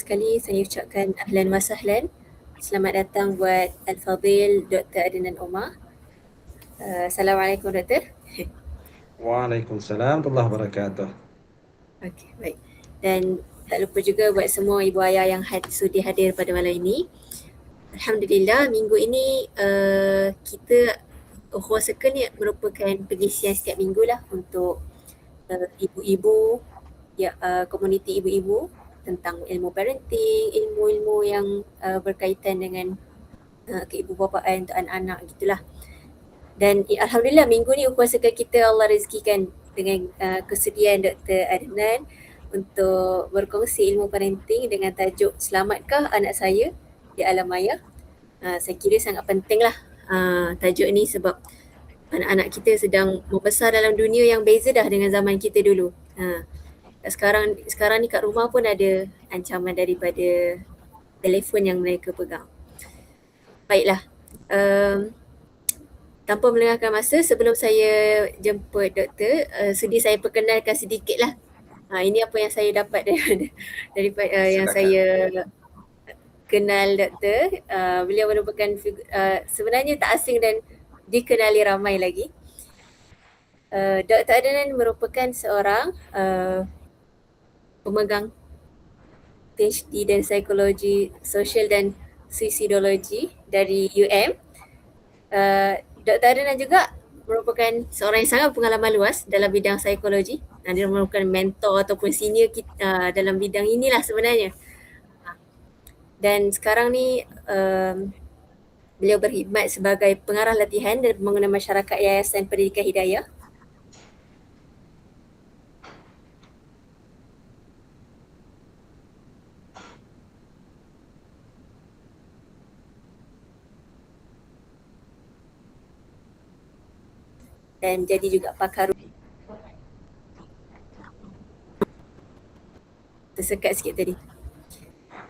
sekali saya ucapkan ahlan wa sahlan. Selamat datang buat Al-Fadhil Dr. Adnan Omar. Assalamualaikum Doktor. Waalaikumsalam warahmatullahi wabarakatuh. Okey, baik. Dan tak lupa juga buat semua ibu ayah yang sudi hadir pada malam ini. Alhamdulillah minggu ini kita Ukhuwah Circle ni merupakan pengisian setiap minggu lah untuk ibu-ibu, komuniti ibu-ibu tentang ilmu parenting, ilmu-ilmu yang berkaitan dengan keibu-bapaan untuk anak-anak gitulah. Dan Alhamdulillah minggu ni Ukhuwah Circle kita Allah rezekikan dengan kesediaan Dr. Adnan untuk berkongsi ilmu parenting dengan tajuk Selamatkah Anak Saya di Alam Maya. Saya kira sangat penting lah tajuk ni sebab anak-anak kita sedang membesar dalam dunia yang beza dah dengan zaman kita dulu. Sekarang ni kat rumah pun ada ancaman daripada telefon yang mereka pegang. Baiklah, tanpa melengahkan masa, sebelum saya jemput doktor, sudi saya perkenalkan sedikit lah. Ini apa yang saya dapat daripada yang saya kenal doktor. Beliau merupakan sebenarnya tak asing dan dikenali ramai lagi. Dr. Adnan merupakan seorang pemegang PhD dan psikologi sosial dan suicidologi dari UM. Dr. Adnan juga merupakan seorang yang sangat pengalaman luas dalam bidang psikologi. Dia merupakan mentor ataupun senior kita dalam bidang inilah sebenarnya. Dan sekarang ni beliau berkhidmat sebagai pengarah latihan dan pembangunan masyarakat Yayasan Pendidikan Hidayah. Dan jadi juga pakar. Tersekat sikit tadi.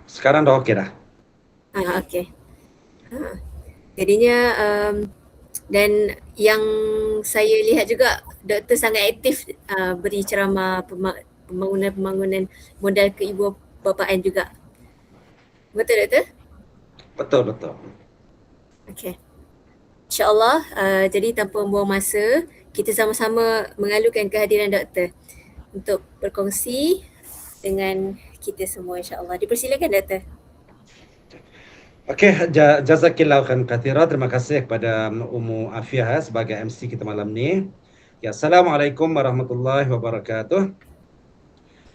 Sekarang dah okey dah. Okey. Jadinya dan yang saya lihat juga doktor sangat aktif beri ceramah pembangunan modal keibu-bapaan juga. Betul doktor? Betul. Okey. InsyaAllah, jadi tanpa membuang masa, kita sama-sama mengalukan kehadiran doktor untuk berkongsi dengan kita semua insyaAllah. Dipersilakan doktor. Okey, jazakillahu khairan katsira. Terima kasih kepada Ummu Afiah sebagai MC kita malam ni. Ya, Assalamualaikum warahmatullahi wabarakatuh.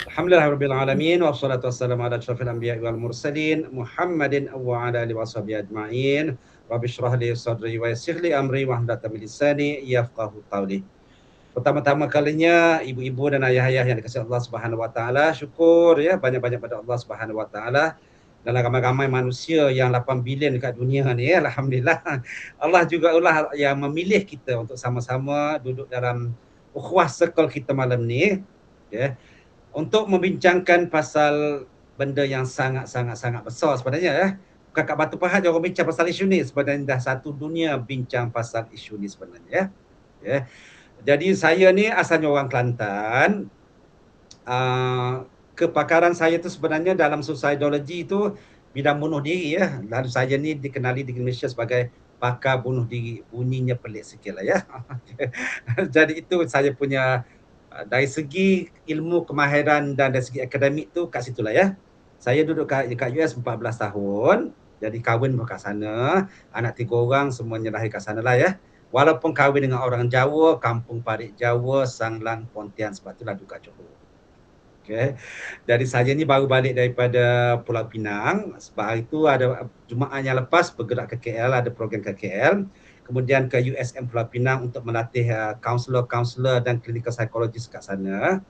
Alhamdulillahirabbil alamin wassalatu wassalamu ala asyrafil anbiya'i wal mursalin Muhammadin wa ala alihi washabihi ajma'in. Rabbi shrah li sadri wa yassir li amri wahlul 'uqdatam min lisani yafqahu qawli. Pertama-tama kalinya ibu-ibu dan ayah-ayah yang dikasihi Allah Subhanahu wa taala, syukur ya banyak-banyak pada Allah Subhanahu wa taala dalam ramai-ramai manusia yang 8 bilion dekat dunia ni ya, alhamdulillah. Allah juga lah yang memilih kita untuk sama-sama duduk dalam Ukhuwah Circle kita malam ni ya, untuk membincangkan pasal benda yang sangat-sangat besar sebenarnya ya. Bukan kat Batu Pahat je orang bincang pasal isu ni, sebenarnya dah satu dunia bincang pasal isu ni sebenarnya ya. Jadi saya ni asalnya orang Kelantan. Kepakaran saya tu sebenarnya dalam suicidology tu bidang bunuh diri ya. Lalu saya ni dikenali di Malaysia sebagai pakar bunuh diri. Bunyinya pelik sikit lah ya. Jadi itu saya punya dari segi ilmu kemahiran dan dari segi akademik tu kat situlah ya. Saya duduk kat US 14 tahun. Jadi kahwin pun kat sana. Anak 3 orang semuanya lahir kat sana lah ya. Walaupun kahwin dengan orang Jawa, kampung Parit Jawa, Sanglang, Pontian, sebab itulah duduk kat Johor. Okay. Jadi saya ni baru balik daripada Pulau Pinang. Sebab hari tu ada Jumaat yang lepas bergerak ke KL, ada program ke KL. Kemudian ke USM Pulau Pinang untuk melatih kaunselor dan clinical psychologist kat sana.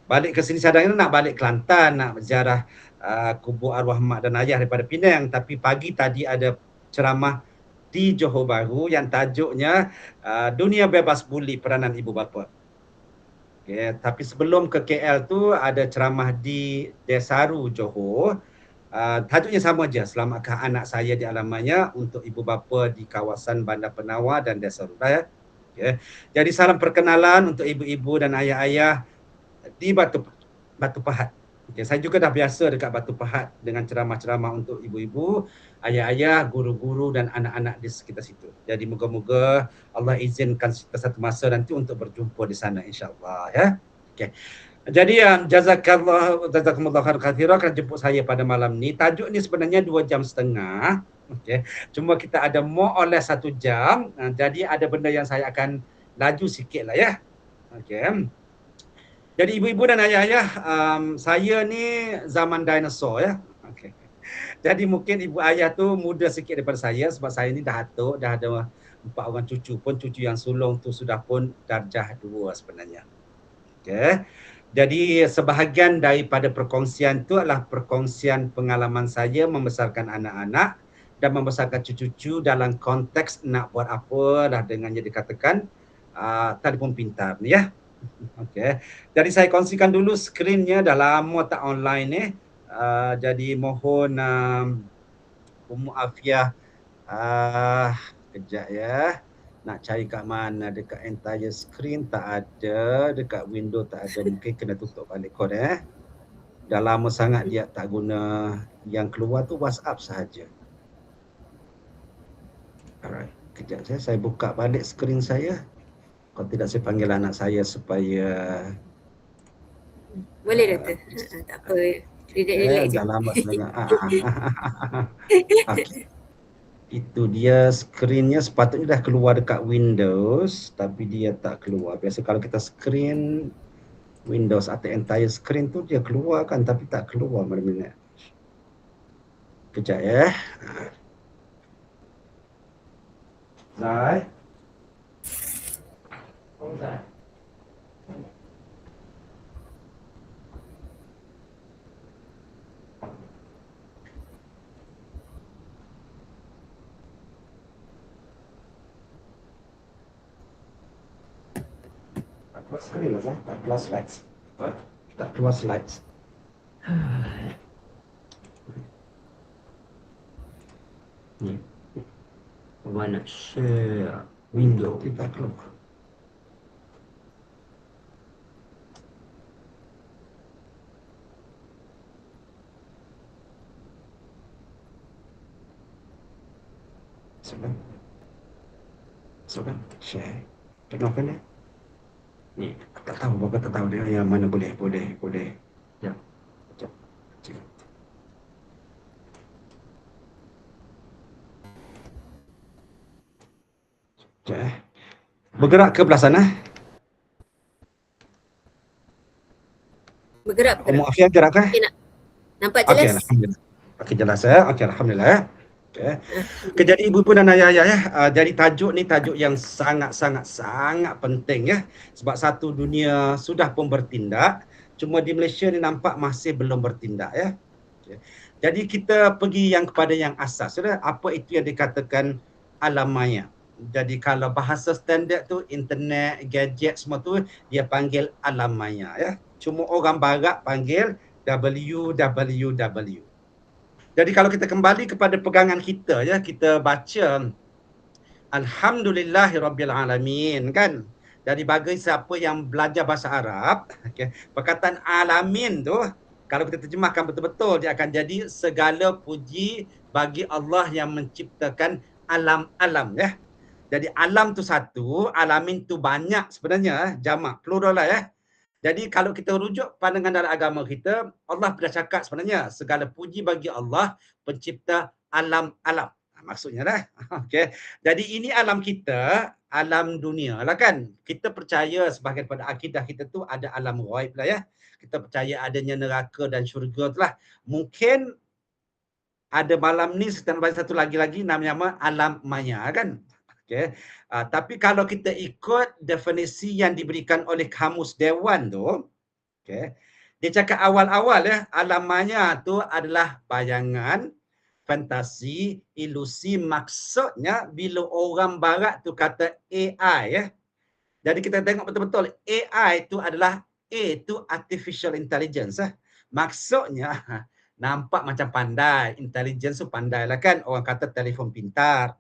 Balik ke sini sedang nak balik Kelantan, nak ziarah kubur arwah mak dan ayah daripada Penang. Tapi pagi tadi ada ceramah di Johor Bahru yang tajuknya Dunia Bebas Buli Peranan Ibu Bapa. Okay, tapi sebelum ke KL tu ada ceramah di Desaru, Johor. Tajuknya sama je, Selamatkah Anak Saya di Alam Maya untuk ibu bapa di kawasan Bandar Penawar dan Desaru ya. Okay. Jadi salam perkenalan untuk ibu-ibu dan ayah-ayah di Batu Pahat. Okay, saya juga dah biasa dekat Batu Pahat dengan ceramah-ceramah untuk ibu-ibu, ayah-ayah, guru-guru dan anak-anak di sekitar situ. Jadi moga-moga Allah izinkan kita satu masa nanti untuk berjumpa di sana insya-Allah ya. Okay. Jadi jazakumullah khair katsira kerana jemput saya pada malam ni. Tajuk ni sebenarnya 2 jam setengah. Okey. Cuma kita ada more or less 1 jam. Jadi ada benda yang saya akan laju sikitlah ya. Okey. Jadi ibu-ibu dan ayah-ayah, saya ni zaman dinosaur ya. Okey. Jadi mungkin ibu ayah tu muda sikit daripada saya sebab saya ni dah atuk, dah ada 4 orang cucu pun, cucu yang sulung tu sudah pun darjah 2 sebenarnya. Okey. Jadi sebahagian daripada perkongsian tu adalah perkongsian pengalaman saya membesarkan anak-anak dan membesarkan cucu-cucu dalam konteks nak buat apa lah dengan yang dikatakan telefon pintar ni ya. Okey. Jadi saya kongsikan dulu skrinnya, dah lama tak online ni. Jadi mohon Ummu Afiah kejap ya. Nak cari kat mana, dekat entire screen tak ada, dekat window tak ada, mungkin kena tutup balik kod Dah lama sangat dia tak guna, yang keluar tu WhatsApp sahaja. Alright, kejap saya buka balik skrin saya. Kalau tidak saya panggil anak saya supaya Boleh Doktor. Tak apa. Relax je. dah lama sangat. Okay. Itu dia skrinnya, sepatutnya dah keluar dekat Windows tapi dia tak keluar. Biasa kalau kita screen Windows atau entire screen tu dia keluar kan, tapi tak keluar mana-mana. Kejap ya. Zai. Oh, Zai. Tak screen lah, tak keluar slides. Tak keluar slides. Ni. Abang nak share window. Kita keluar. Sebentar. Share. Kenapa ni? Ni, tak tahu, Bapak tak tahu dia yang mana boleh. Ya. Sekejap. Bergerak ke belah sana. Bergerak. Ummu Afiah gerak ke? Okay, nampak jelas? Okey, alhamdulillah. Okey, jelas ya. Okey, alhamdulillah ya. Okey, jadi ibu-ibu dan ayah-ayah ya, jadi tajuk ni tajuk yang sangat penting ya. Sebab satu dunia sudah pun bertindak, cuma di Malaysia ni nampak masih belum bertindak ya. Okay. Jadi kita pergi kepada yang asas ya. Apa itu yang dikatakan alam maya. Jadi kalau bahasa standard tu internet, gadget semua tu dia panggil alam maya ya. Cuma orang barat panggil WWW. Jadi kalau kita kembali kepada pegangan kita ya, kita baca Alhamdulillahirabbil alamin kan. Jadi bagi siapa yang belajar bahasa Arab, okay, perkataan alamin tu kalau kita terjemahkan betul-betul dia akan jadi segala puji bagi Allah yang menciptakan alam-alam ya. Jadi alam tu satu, alamin tu banyak sebenarnya, jamak, plural lah ya. Jadi kalau kita rujuk pandangan dalam agama kita, Allah pernah cakap sebenarnya segala puji bagi Allah pencipta alam-alam. Maksudnya lah. Okay. Jadi ini alam kita, alam dunia lah kan. Kita percaya sebahagian pada akidah kita tu ada alam ghaib lah ya. Kita percaya adanya neraka dan syurga tu lah. Mungkin ada malam ni satu lagi namanya alam maya kan. Okay. Tapi kalau kita ikut definisi yang diberikan oleh Kamus Dewan tu, okay, dia cakap awal-awal ya, alam maya tu adalah bayangan, fantasi, ilusi. Maksudnya bila orang barat tu kata AI ya. Jadi kita tengok betul-betul AI tu adalah A tu artificial intelligence Maksudnya nampak macam pandai, intelligence tu pandai lah kan. Orang kata telefon pintar.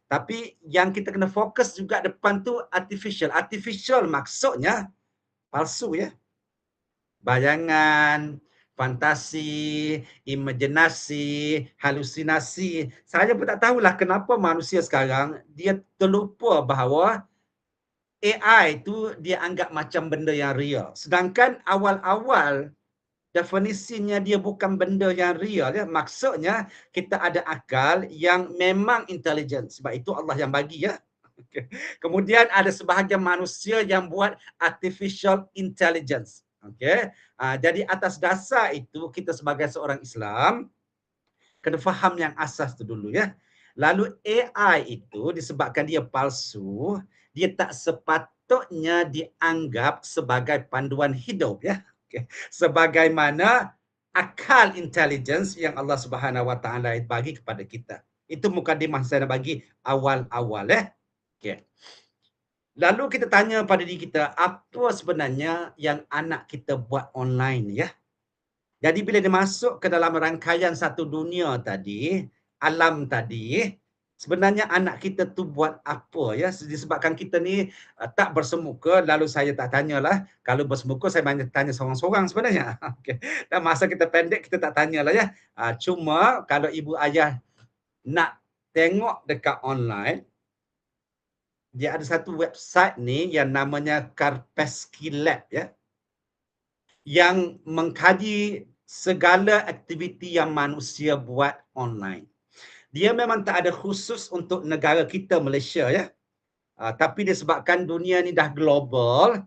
Tapi yang kita kena fokus juga depan tu artificial. Artificial maksudnya palsu ya. Bayangan, fantasi, imajinasi, halusinasi. Saya pun tak tahulah kenapa manusia sekarang dia terlupa bahawa AI tu dia anggap macam benda yang real. Sedangkan awal-awal definisinya dia bukan benda yang real ya. Maksudnya kita ada akal yang memang intelijen. Sebab itu Allah yang bagi ya. Okay. Kemudian ada sebahagian manusia yang buat artificial intelligence. Okey. Jadi atas dasar itu kita sebagai seorang Islam kena faham yang asas tu dulu ya. Lalu AI itu disebabkan dia palsu, dia tak sepatutnya dianggap sebagai panduan hidup ya. Okay. Sebagaimana akal intelligence yang Allah Subhanahu Wa Taala bagi kepada kita. Itu mukadimah saya nak bagi awal-awal ya. Okay. Lalu kita tanya pada diri kita, apa sebenarnya yang anak kita buat online ya? Jadi bila dia masuk ke dalam rangkaian satu dunia tadi, alam tadi, sebenarnya anak kita tu buat apa ya? Disebabkan kita ni tak bersemuka, lalu saya tak tanyalah. Kalau bersemuka saya banyak tanya seorang-seorang sebenarnya. Okay. Dan masa kita pendek kita tak tanyalah ya. Cuma kalau ibu ayah nak tengok dekat online, dia ada satu website ni yang namanya Kaspersky Lab ya, yang mengkaji segala aktiviti yang manusia buat online. Dia memang tak ada khusus untuk negara kita Malaysia ya. Tapi disebabkan dunia ni dah global,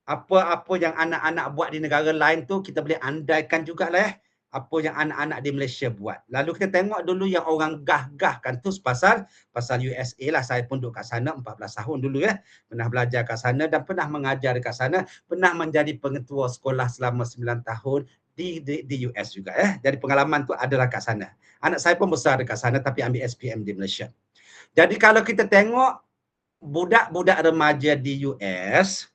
apa-apa yang anak-anak buat di negara lain tu kita boleh andaikan jugalah ya. Apa yang anak-anak di Malaysia buat. Lalu kita tengok dulu yang orang gah-gahkan tu pasal USA lah. Saya pun duduk kat sana 14 tahun dulu ya. Pernah belajar kat sana dan pernah mengajar kat sana. Pernah menjadi pengetua sekolah selama 9 tahun di US juga ya. Jadi pengalaman tu adalah kat sana. Anak saya pun besar dekat sana tapi ambil SPM di Malaysia. Jadi kalau kita tengok budak-budak remaja di US,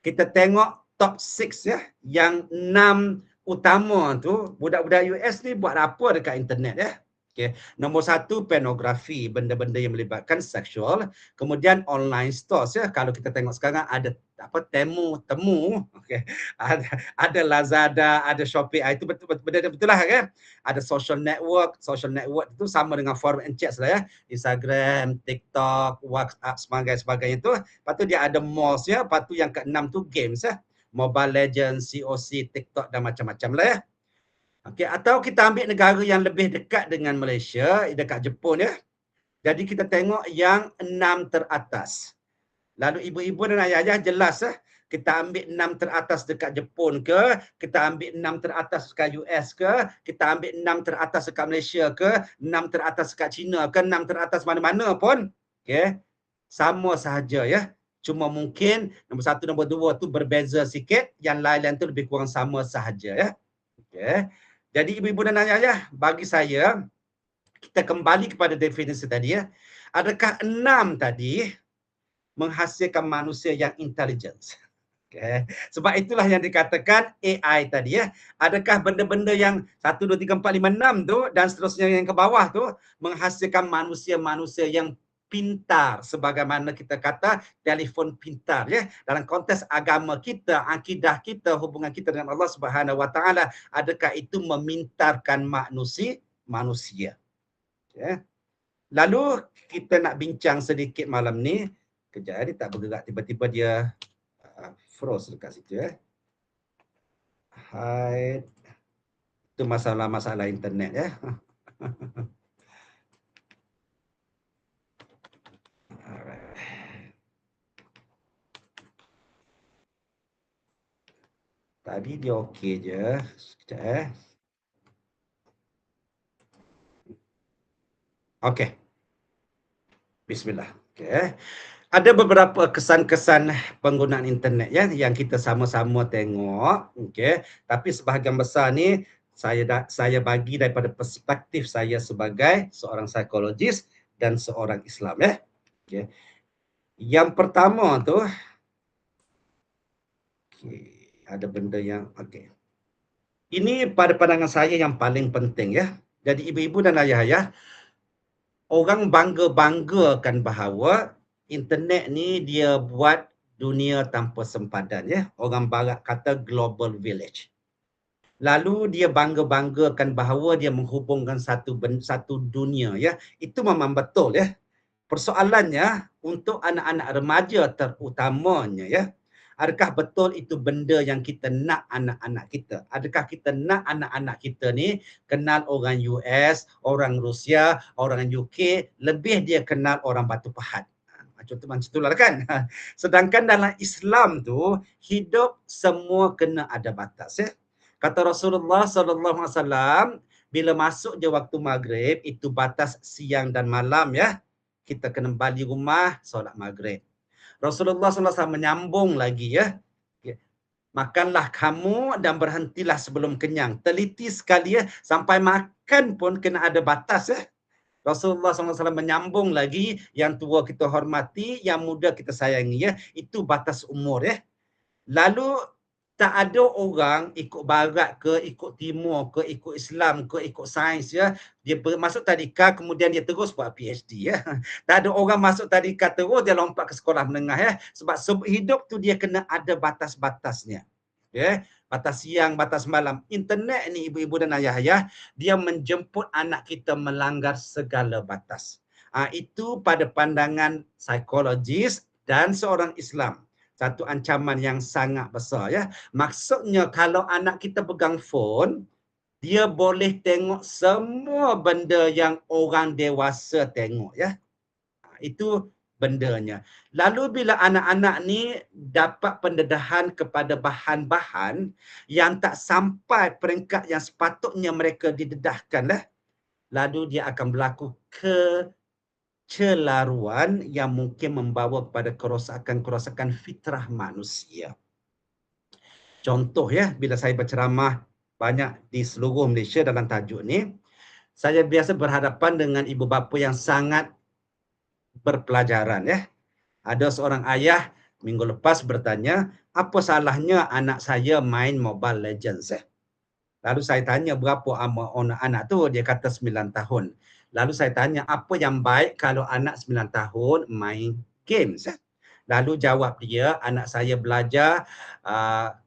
kita tengok top 6 ya, yang 6 utama tu, budak-budak US ni buat apa dekat internet ya. Okay. Nombor 1, pornografi, benda-benda yang melibatkan seksual. Kemudian online stores ya. Kalau kita tengok sekarang ada temu, okay. Ada Lazada, ada Shopee, itu betul lah kan. Ada social network itu sama dengan forum and chats lah ya. Instagram, TikTok, WhatsApp, sebagainya tu. Lepas tu dia ada malls ya. Lepas tu yang ke-6 tu games ya. Mobile Legends, COC, TikTok dan macam-macam lah ya. Okay, atau kita ambil negara yang lebih dekat dengan Malaysia, dekat Jepun ya. Jadi kita tengok yang 6 teratas. Lalu ibu-ibu dan ayah-ayah jelas ya. Kita ambil 6 teratas dekat Jepun ke, kita ambil 6 teratas dekat US ke, kita ambil 6 teratas dekat Malaysia ke, 6 teratas dekat China ke, 6 teratas mana-mana pun. Okay. Sama sahaja ya. Cuma mungkin nombor 1, nombor 2 tu berbeza sikit, yang lain-lain tu lebih kurang sama sahaja ya. Okay. Jadi ibu-ibu dan ayah-ayah, bagi saya, kita kembali kepada definisi tadi ya. Adakah 6 tadi menghasilkan manusia yang intelijen? Okay. Sebab itulah yang dikatakan AI tadi ya. Adakah benda-benda yang 1, 2, 3, 4, 5, 6 tu dan seterusnya yang ke bawah tu menghasilkan manusia-manusia yang pintar, sebagaimana kita kata telefon pintar ya. Dalam konteks agama kita, akidah kita, hubungan kita dengan Allah Subhanahu Wa Taala, adakah itu memintarkan manusia? Ya. Lalu kita nak bincang sedikit malam ni. Kejap dia tak bergerak, tiba-tiba dia froze dekat situ ya. Hide. Itu masalah-masalah internet ya. Tadi dia okey je. Sekejap Okey. Bismillah. Okey. Ada beberapa kesan-kesan penggunaan internet ya yang kita sama-sama tengok, okey. Tapi sebahagian besar ni saya bagi daripada perspektif saya sebagai seorang psikologis dan seorang Islam ya. Okey. Yang pertama tu ada benda yang okey. Ini pada pandangan saya yang paling penting ya. Jadi ibu-ibu dan ayah-ayah, orang bangga-banggakan bahawa internet ni dia buat dunia tanpa sempadan ya. Orang barat kata global village. Lalu dia bangga-banggakan bahawa dia menghubungkan satu dunia, ya. Itu memang betul, ya. Persoalannya untuk anak-anak remaja terutamanya, ya. Adakah betul itu benda yang kita nak anak-anak kita? Adakah kita nak anak-anak kita ni kenal orang US, orang Rusia, orang UK, lebih dia kenal orang Batu Pahat? Contoh macam itulah kan. Sedangkan dalam Islam tu, hidup semua kena ada batas, ya. Kata Rasulullah sallallahu alaihi wasallam, bila masuk je waktu maghrib, itu batas siang dan malam, ya. Kita kena balik rumah, solat maghrib. Rasulullah sallallahu alaihi wasallam menyambung lagi, ya. Makanlah kamu dan berhentilah sebelum kenyang. Teliti sekali, ya. Sampai makan pun kena ada batas, ya. Rasulullah SAW menyambung lagi, yang tua kita hormati, yang muda kita sayangi, ya. Itu batas umur, ya. Lalu tak ada orang ikut barat ke, ikut timur ke, ikut Islam ke, ikut sains, ya. Dia masuk tadika, kemudian dia terus buat PhD, ya. Tak ada orang masuk tadika terus dia lompat ke sekolah menengah, ya. Sebab hidup tu dia kena ada batas-batasnya. Ya, batas siang, batas malam. Internet ni ibu-ibu dan ayah-ayah, dia menjemput anak kita melanggar segala batas. Itu pada pandangan psikologis dan seorang Islam. Satu ancaman yang sangat besar, ya. Maksudnya kalau anak kita pegang phone, dia boleh tengok semua benda yang orang dewasa tengok, ya. Itu bendanya. Lalu bila anak-anak ni dapat pendedahan kepada bahan-bahan yang tak sampai peringkat yang sepatutnya mereka didedahkan lah, lalu dia akan berlaku kecelaruan yang mungkin membawa kepada kerosakan-kerosakan fitrah manusia. Contoh, ya, bila saya berceramah banyak di seluruh Malaysia dalam tajuk ni, saya biasa berhadapan dengan ibu bapa yang sangat berpelajaran, ya. Ada seorang ayah minggu lepas bertanya, apa salahnya anak saya main Mobile Legends, ya? Lalu saya tanya berapa umur anak tu, dia kata 9 tahun. Lalu saya tanya apa yang baik kalau anak 9 tahun main games, ya? Lalu jawab dia, anak saya belajar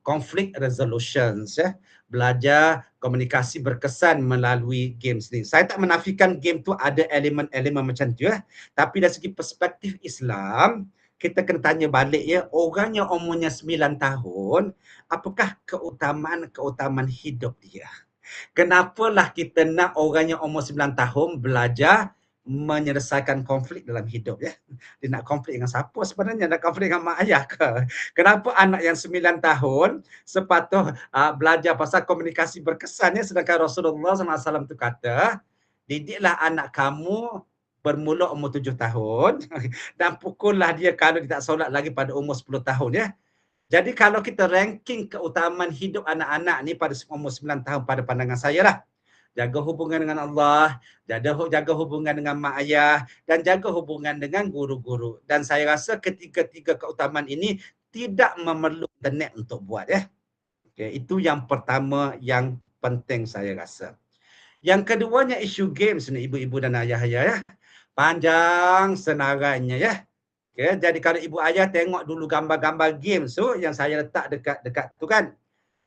conflict resolutions, ya. Belajar komunikasi berkesan melalui games ni. Saya tak menafikan game tu ada elemen-elemen macam tu, ya. Tapi dari segi perspektif Islam, kita kena tanya balik, ya, orang yang umurnya 9 tahun, apakah keutamaan hidup dia? Kenapalah kita nak orang yang umur 9 tahun belajar menyelesaikan konflik dalam hidup, ya? Dia nak konflik dengan siapa sebenarnya? Nak konflik dengan mak ayah ke? Kenapa anak yang 9 tahun sepatut belajar pasal komunikasi berkesan, ya? Sedangkan Rasulullah SAW tu kata, didiklah anak kamu bermula umur 7 tahun dan pukullah dia kalau dia tak solat lagi pada umur 10 tahun, ya. Jadi kalau kita ranking keutamaan hidup anak-anak ni pada umur 9 tahun pada pandangan saya lah, jaga hubungan dengan Allah, jaga hubungan dengan mak ayah, dan jaga hubungan dengan guru-guru. Dan saya rasa ketiga-tiga keutamaan ini tidak memerlukan internet untuk buat, ya. Okay, itu yang pertama yang penting saya rasa. Yang keduanya isu games ni ibu-ibu dan ayah-ayah, ya. Panjang senarainya, ya. Okay, jadi kalau ibu ayah tengok dulu gambar-gambar games tu yang saya letak dekat tu kan.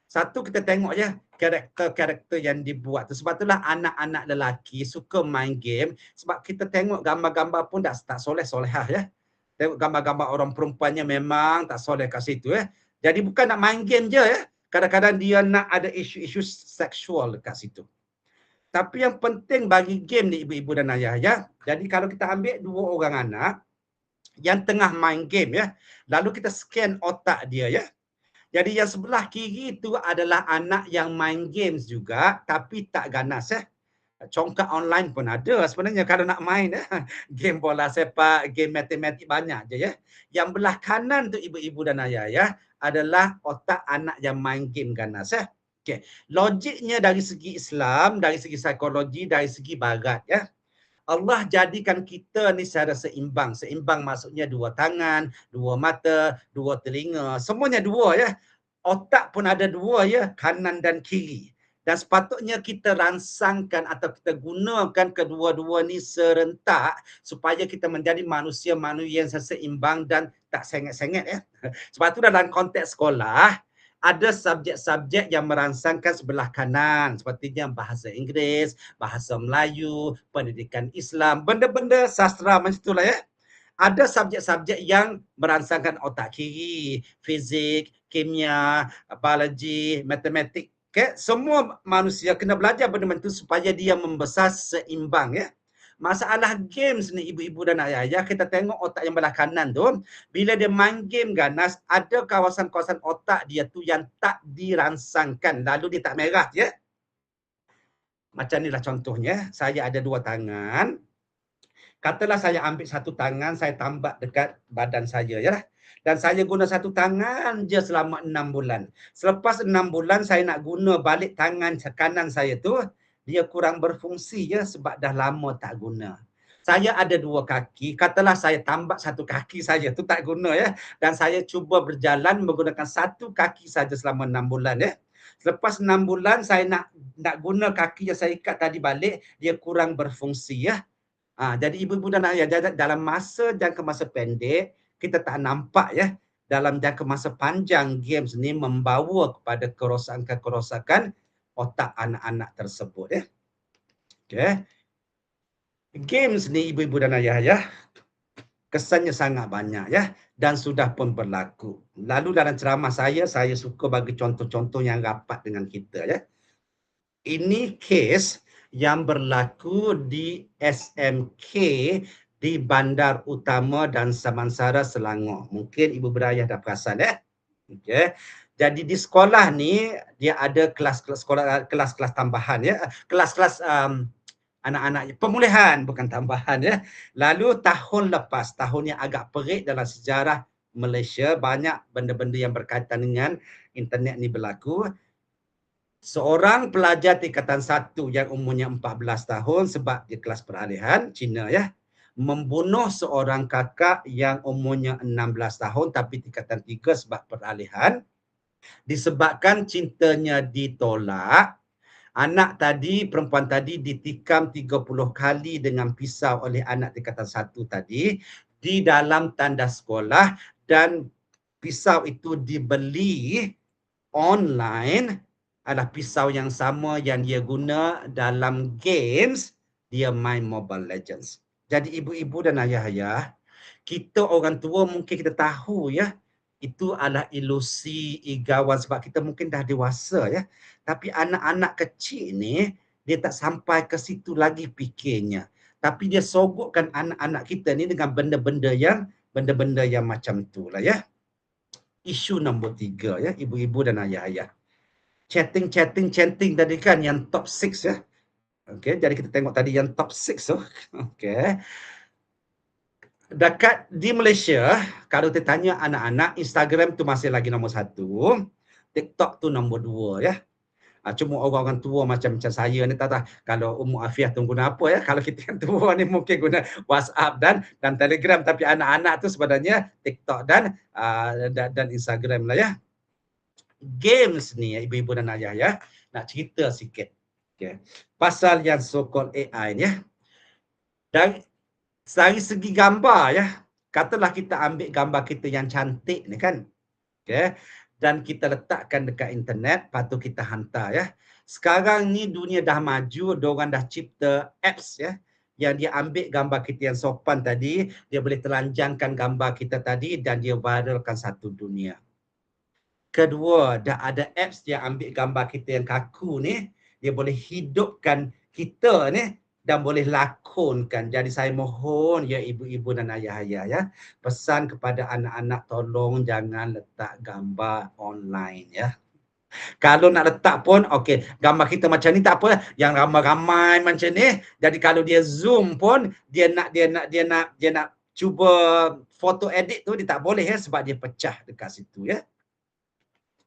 Satu, kita tengok, ya, karakter-karakter yang dibuat tu. Sebab itulah anak-anak lelaki suka main game. Sebab kita tengok gambar-gambar pun tak soleh-solehah, ya. Tengok gambar-gambar orang perempuannya memang tak soleh kat situ, ya. Jadi bukan nak main game je, ya. Kadang-kadang dia nak ada isu-isu seksual dekat situ. Tapi yang penting bagi game ni ibu-ibu dan ayah, ya. Jadi kalau kita ambil dua orang anak yang tengah main game, ya. Lalu kita scan otak dia, ya. Jadi yang sebelah kiri itu adalah anak yang main games juga tapi tak ganas, ya. Congkak online pun ada sebenarnya kalau nak main, ya. Game bola sepak, game matematik banyak je, ya. Yang belah kanan tu ibu-ibu dan ayah, ya, adalah otak anak yang main game ganas, ya. Okey, logiknya dari segi Islam, dari segi psikologi, dari segi barat, ya. Allah jadikan kita ni secara seimbang. Seimbang maksudnya dua tangan, dua mata, dua telinga. Semuanya dua, ya. Otak pun ada dua, ya. Kanan dan kiri. Dan sepatutnya kita rangsangkan atau kita gunakan kedua-dua ni serentak supaya kita menjadi manusia-manusia yang seimbang dan tak sengit-sengit, ya. Sebab tu dalam konteks sekolah, ada subjek-subjek yang merangsangkan sebelah kanan sepertinya bahasa Inggeris, bahasa Melayu, pendidikan Islam, benda-benda sastra macam itulah ya. Ada subjek-subjek yang merangsangkan otak kiri, fizik, kimia, biologi, matematik. Okay? Semua manusia kena belajar benda-benda itu supaya dia membesar seimbang ya. Masalah games ni ibu-ibu dan ayah-ayah, kita tengok otak yang belah kanan tu, bila dia main game ganas, ada kawasan-kawasan otak dia tu yang tak dirangsangkan, lalu dia tak merah ya. Macam inilah contohnya, saya ada 2 tangan. Katalah saya ambil satu tangan, saya tambak dekat badan saya ya. Dan saya guna satu tangan je selama 6 bulan. Selepas 6 bulan saya nak guna balik tangan kanan saya tu, dia kurang berfungsi ya sebab dah lama tak guna. Saya ada 2 kaki, katalah saya tambak satu kaki saja tu tak guna ya. Dan saya cuba berjalan menggunakan satu kaki saja selama 6 bulan ya. Selepas 6 bulan saya nak guna kaki yang saya ikat tadi balik, dia kurang berfungsi ya. Jadi ibu-ibu dan ayah, dalam jangka masa pendek, kita tak nampak ya, dalam jangka masa panjang games ni membawa kepada kerosakan otak anak-anak tersebut ya. Okay. Games ni ibu-ibu dan ayah ya, kesannya sangat banyak ya, dan sudah pun berlaku. Lalu dalam ceramah saya suka bagi contoh-contoh yang rapat dengan kita ya. Ini kes yang berlaku di SMK di Bandar Utama dan Samansara, Selangor. Mungkin ibu berayah dah perasan Okay. Jadi di sekolah ni dia ada kelas-kelas tambahan ya, kelas-kelas anak-anak pemulihan bukan tambahan ya. Lalu tahun lepas, tahun yang agak perik dalam sejarah Malaysia, banyak benda-benda yang berkaitan dengan internet ni berlaku. Seorang pelajar tingkatan 1 yang umurnya 14 tahun sebab dia kelas peralihan Cina ya, membunuh seorang kakak yang umurnya 16 tahun tapi tingkatan 3 sebab peralihan. Disebabkan cintanya ditolak, anak tadi, perempuan tadi ditikam 30 kali dengan pisau oleh anak tingkatan 1 tadi di dalam tanda sekolah, dan pisau itu dibeli online, adalah pisau yang sama yang dia guna dalam games dia main Mobile Legends. Jadi ibu-ibu dan ayah-ayah, kita orang tua mungkin kita tahu ya, itu adalah ilusi, igauan sebab kita mungkin dah dewasa ya. Tapi anak-anak kecil ni, dia tak sampai ke situ lagi fikirnya. Tapi dia sogokkan anak-anak kita ni dengan benda-benda yang macam tu lah ya. Isu nombor 3 ya, ibu-ibu dan ayah-ayah. Chatting tadi kan yang top 6 ya. Okey, jadi kita tengok tadi yang top 6 tu. Okey. Dekat di Malaysia, kalau kita tanya anak-anak, Instagram tu masih lagi nombor 1, TikTok tu nombor 2 ya. Cuma orang-orang tua macam saya ni tak, kalau Ummu Afiah tu guna apa ya, kalau kita yang tua ni mungkin guna WhatsApp dan Telegram, tapi anak-anak tu sebenarnya TikTok dan Instagram lah ya. Games ni ibu-ibu dan ayah ya, nak cerita sikit pasal yang so-called AI ni ya. Dan dari segi gambar ya, katalah kita ambil gambar kita yang cantik ni kan, dan kita letakkan dekat internet, lepas tu kita hantar ya. Sekarang ni dunia dah maju, diorang dah cipta apps ya, yang dia ambil gambar kita yang sopan tadi, dia boleh telanjangkan gambar kita tadi dan dia viralkan satu dunia. Kedua, dah ada apps yang ambil gambar kita yang kaku ni, dia boleh hidupkan kita ni dan boleh lakonkan. Jadi saya mohon ya ibu-ibu dan ayah-ayah ya, pesan kepada anak-anak, tolong jangan letak gambar online ya. Kalau nak letak pun okey, gambar kita macam ni tak apa, yang ramai-ramai macam ni. Jadi kalau dia zoom pun dia nak cuba foto edit tu, dia tak boleh ya sebab dia pecah dekat situ ya.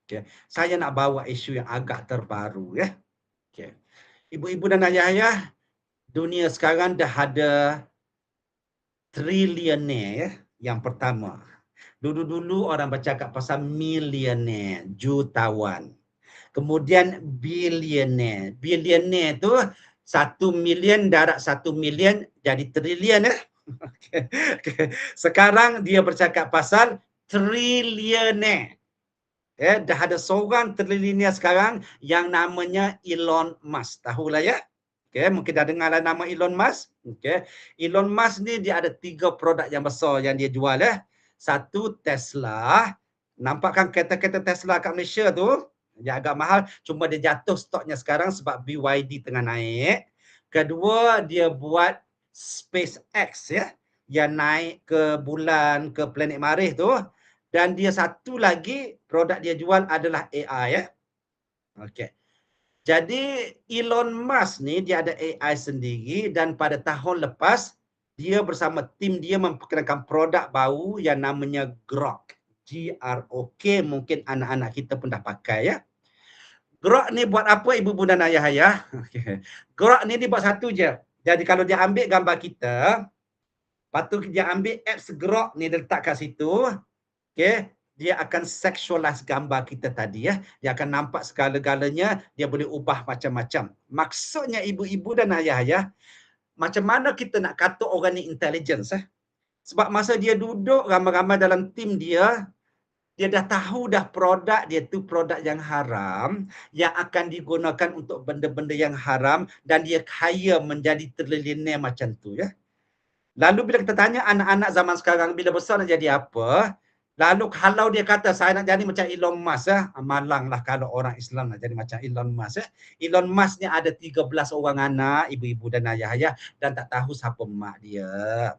Okay. Saya nak bawa isu yang agak terbaru ya. Okay. Ibu-ibu dan ayah-ayah, dunia sekarang dah ada trillionaire ya, yang pertama. Dulu-dulu orang bercakap pasal millionaire, jutawan. Kemudian billionaire. Billionaire tu 1 million darab 1 million jadi trilion ya. Okay. Sekarang dia bercakap pasal trillionaire. Dah ada seorang triliuner sekarang yang namanya Elon Musk. Tahulah ya. Mungkin dah dengar lah nama Elon Musk. Elon Musk ni dia ada 3 produk yang besar yang dia jual ya. Satu, Tesla. Nampak kan kereta-kereta Tesla kat Malaysia tu? Dia agak mahal. Cuma dia jatuh stoknya sekarang sebab BYD tengah naik. Kedua, dia buat SpaceX ya. Yang naik ke bulan, ke planet Marikh tu. Dan dia satu lagi produk dia jual adalah AI ya. Okey. Jadi Elon Musk ni dia ada AI sendiri dan pada tahun lepas dia bersama tim dia memperkenalkan produk baru yang namanya Grok. Grok. Mungkin anak-anak kita pun dah pakai ya. Grok ni buat apa ibu-ibu dan ayah-ayah? Okay. Grok ni dia buat satu je. Jadi kalau dia ambil gambar kita, patut dia ambil apps Grok ni dia letak kat situ. Dia akan sexualize gambar kita tadi ya. Dia akan nampak segala-galanya, dia boleh ubah macam-macam. Maksudnya ibu-ibu dan ayah-ayah, macam mana kita nak kata orang ni intelligence Sebab masa dia duduk ramai-ramai dalam tim dia dah tahu dah produk dia tu produk yang haram, yang akan digunakan untuk benda-benda yang haram dan dia kaya menjadi triliuner macam tu ya. Lalu bila kita tanya anak-anak zaman sekarang bila besar nak jadi apa? Lalu kalau dia kata saya nak jadi macam Elon Musk malanglah kalau orang Islam nak jadi macam Elon Musk Elon Musk ni ada 13 orang anak, ibu-ibu dan ayah-ayah dan tak tahu siapa mak dia.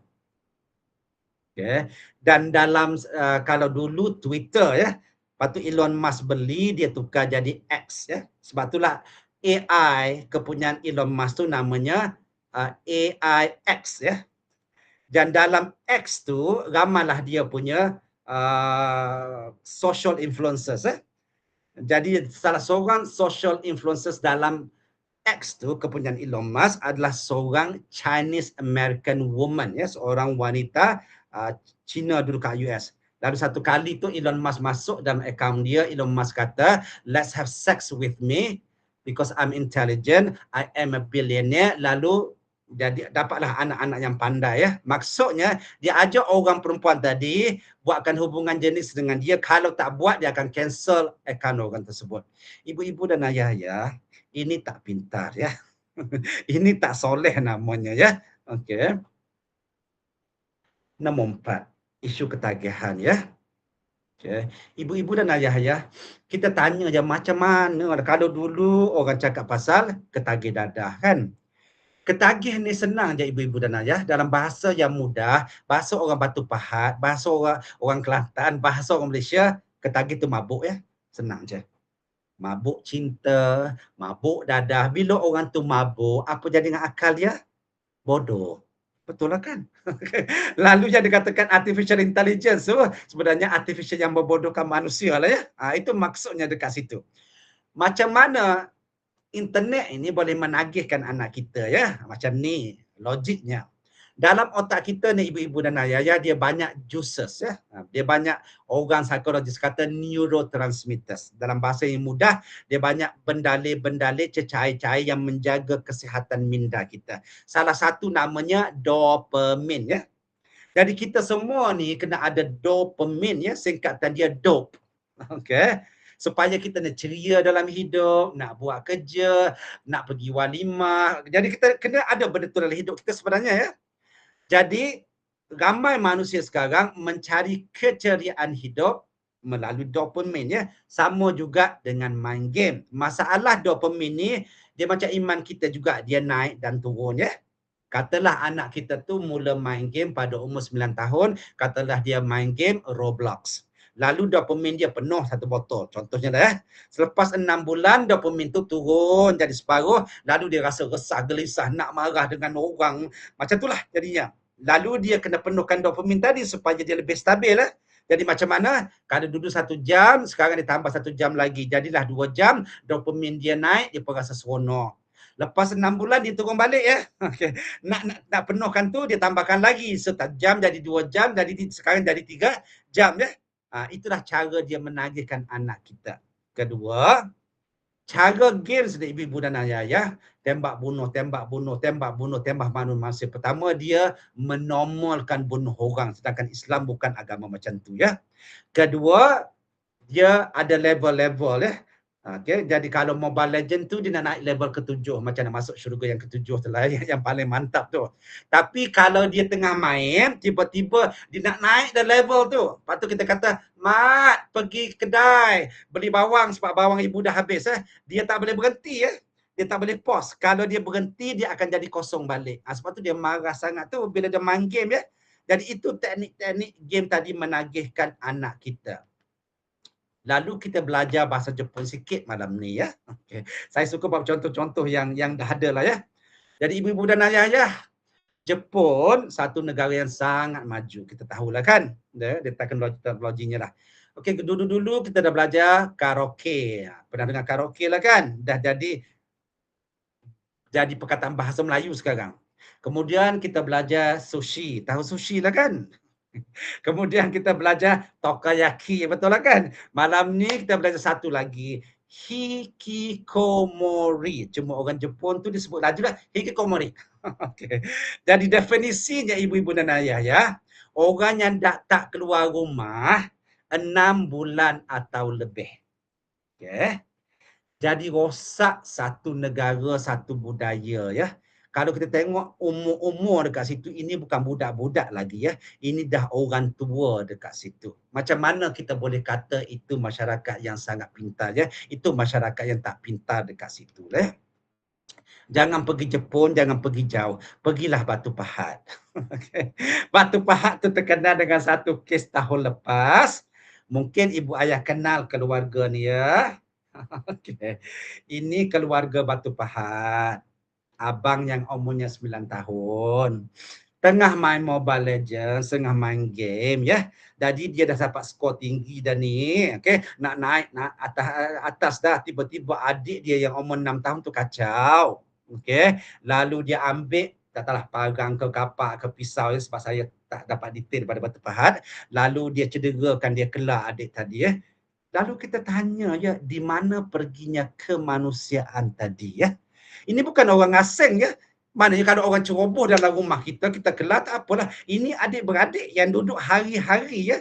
Dan dalam kalau dulu Twitter ya, patut Elon Musk beli dia tukar jadi X ya. Sebab itulah AI kepunyaan Elon Musk tu namanya AI X ya. Dan dalam X tu ramailah dia punya social influencers Jadi salah seorang social influencers dalam X tu kepunyaan Elon Musk adalah seorang Chinese American woman ya, seorang wanita Cina dulu kat US. Lalu satu kali tu Elon Musk masuk dalam akaun dia, Elon Musk kata, "Let's have sex with me because I'm intelligent, I am a billionaire." Lalu jadi dapatlah anak-anak yang pandai ya. Maksudnya dia ajak orang perempuan tadi buatkan hubungan jenis dengan dia. Kalau tak buat dia akan cancel akaun orang tersebut. Ibu-ibu dan ayah-ayah, ini tak pintar ya. Ini tak soleh namanya ya. Okey. Nombor 4, isu ketagihan ya. Okay. Ibu-ibu dan ayah-ayah, kita tanya je macam mana kalau dulu orang cakap pasal ketagih dadah kan. Ketagih ni senang je ibu-ibu dan ayah dalam bahasa yang mudah, bahasa orang Batu Pahat, bahasa orang Kelantan, bahasa orang Malaysia, ketagih tu mabuk ya. Senang je. Mabuk cinta, mabuk dadah. Bila orang tu mabuk, apa jadi dengan akal dia? Bodoh. Betul lah kan? Lalu yang dikatakan artificial intelligence tu sebenarnya artificial yang membodohkan manusia lah ya. Itu maksudnya dekat situ. Macam mana internet ini boleh menagihkan anak kita ya. Macam ni logiknya. Dalam otak kita ni ibu-ibu dan ayah, dia banyak juices ya. Dia banyak organ psikologis kata neurotransmitters. Dalam bahasa yang mudah, dia banyak bendalih-bendalih cecair-cair yang menjaga kesihatan minda kita. Salah satu namanya dopamin ya. Jadi kita semua ni kena ada dopamin ya, singkatan dia dope. Okey. Supaya kita nak ceria dalam hidup, nak buat kerja, nak pergi walimah. Jadi kita kena ada benda tu dalam hidup kita sebenarnya ya. Jadi ramai manusia sekarang mencari keceriaan hidup melalui dopamin ya. Sama juga dengan main game. Masalah dopamin ni dia macam iman kita juga, dia naik dan turun ya. Katalah anak kita tu mula main game pada umur 9 tahun, katalah dia main game Roblox. Lalu dopamin dia penuh satu botol. Contohnya dah selepas 6 bulan dopamin tu turun jadi separuh, lalu dia rasa resah, gelisah, nak marah dengan orang. Macam itulah jadinya. Lalu dia kena penuhkan dopamin tadi supaya dia lebih stabil Jadi macam mana? Kalau dulu 1 jam, sekarang dia tambah 1 jam lagi. Jadilah 2 jam, dopamin dia naik, dia pun rasa seronok. Lepas 6 bulan dia turun balik ya. Okay. Nak penuhkan tu dia tambahkan lagi. 1 jam jadi 2 jam, jadi sekarang jadi 3 jam ya. Itulah cara dia menagihkan anak kita. Kedua, cara games ni ibu-ibu dan ayah, tembak bunuh, tembak bunuh, tembak bunuh, tembak bunuh manusia. Pertama dia menormalkan bunuh orang, sedangkan Islam bukan agama macam tu ya. Kedua, dia ada level-level ya. Okay, jadi kalau Mobile Legend tu dia nak naik level ke-7, macam nak masuk syurga yang ke-7 tu lah, yang paling mantap tu. Tapi kalau dia tengah main, tiba-tiba dia nak naik dah level tu. Lepas tu kita kata, Mat, pergi kedai, beli bawang sebab bawang ibu dah habis. Dia tak boleh berhenti. Dia tak boleh pause. Kalau dia berhenti, dia akan jadi kosong balik. Sebab tu dia marah sangat tu bila dia main game ya. Jadi itu teknik-teknik game tadi menagihkan anak kita. Lalu kita belajar bahasa Jepun sikit malam ni ya. Okay. Saya suka buat contoh-contoh yang dah ada lah ya. Jadi ibu-ibu dan ayah-ayah, Jepun satu negara yang sangat maju. Kita tahulah kan. Dia teknologinya lah. Okey, dulu-dulu kita dah belajar karaoke. Pernah dengar karaoke lah kan? Dah jadi perkataan bahasa Melayu sekarang. Kemudian kita belajar sushi. Tahu sushi lah kan? Kemudian kita belajar takoyaki, betul lah kan? Malam ni kita belajar satu lagi, hikikomori. Cuma orang Jepun tu disebut laju lah, hikikomori. Okay. Jadi definisinya ibu-ibu dan ayah ya, orang yang tak keluar rumah 6 bulan atau lebih. Okay. Jadi rosak satu negara, satu budaya ya. Kalau kita tengok umur-umur dekat situ, ini bukan budak-budak lagi ya. Ini dah orang tua dekat situ. Macam mana kita boleh kata itu masyarakat yang sangat pintar ya. Itu masyarakat yang tak pintar dekat situ ya. Jangan pergi Jepun, jangan pergi jauh. Pergilah Batu Pahat. Okay. Batu Pahat tu terkenal dengan satu kes tahun lepas. Mungkin ibu ayah kenal keluarga ni ya. Okay. Ini keluarga Batu Pahat. Abang yang umurnya 9 tahun. Tengah main Mobile Legends, tengah main game ya. Jadi dia dah dapat skor tinggi dah ni. Okay. Nak naik atas dah. Tiba-tiba adik dia yang umur 6 tahun tu kacau. Okay. Lalu dia ambil, tak tahulah, parang ke kapak ke pisau ya, sebab saya tak dapat detail pada Batu Pahat. Lalu dia cederakan, dia kelak adik tadi ya. Lalu kita tanya ya, di mana perginya kemanusiaan tadi ya. Ini bukan orang asing ya. Maknanya kalau orang ceroboh dalam rumah kita, kita kelak tak apalah. Ini adik-beradik yang duduk hari-hari ya.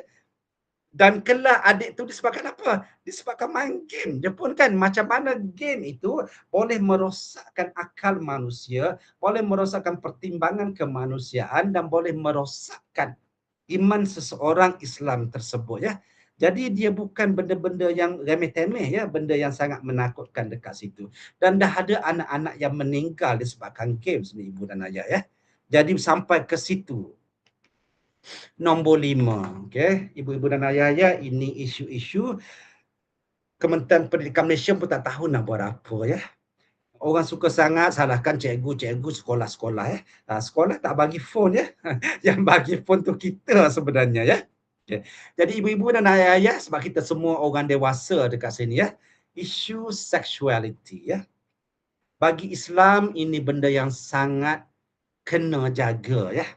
Dan kelak adik tu disebabkan apa? Disebabkan main game. Dia pun kan macam mana game itu boleh merosakkan akal manusia, boleh merosakkan pertimbangan kemanusiaan dan boleh merosakkan iman seseorang Islam tersebut ya. Jadi dia bukan benda-benda yang remeh-temeh ya, benda yang sangat menakutkan dekat situ. Dan dah ada anak-anak yang meninggal disebabkan games ni ibu dan ayah ya. Jadi sampai ke situ. Nombor 5, okey. Ibu-ibu dan ayah-ayah, ini isu-isu Kementerian Pendidikan Malaysia pun tak tahu nak buat apa ya. Orang suka sangat salahkan cikgu-cikgu sekolah-sekolah ya. Sekolah tak bagi phone ya. Yang bagi phone tu kita sebenarnya ya. Okay. Jadi ibu-ibu dan ayah-ayah, sebab kita semua orang dewasa dekat sini ya, isu sexuality ya. Bagi Islam ini benda yang sangat kena jaga ya.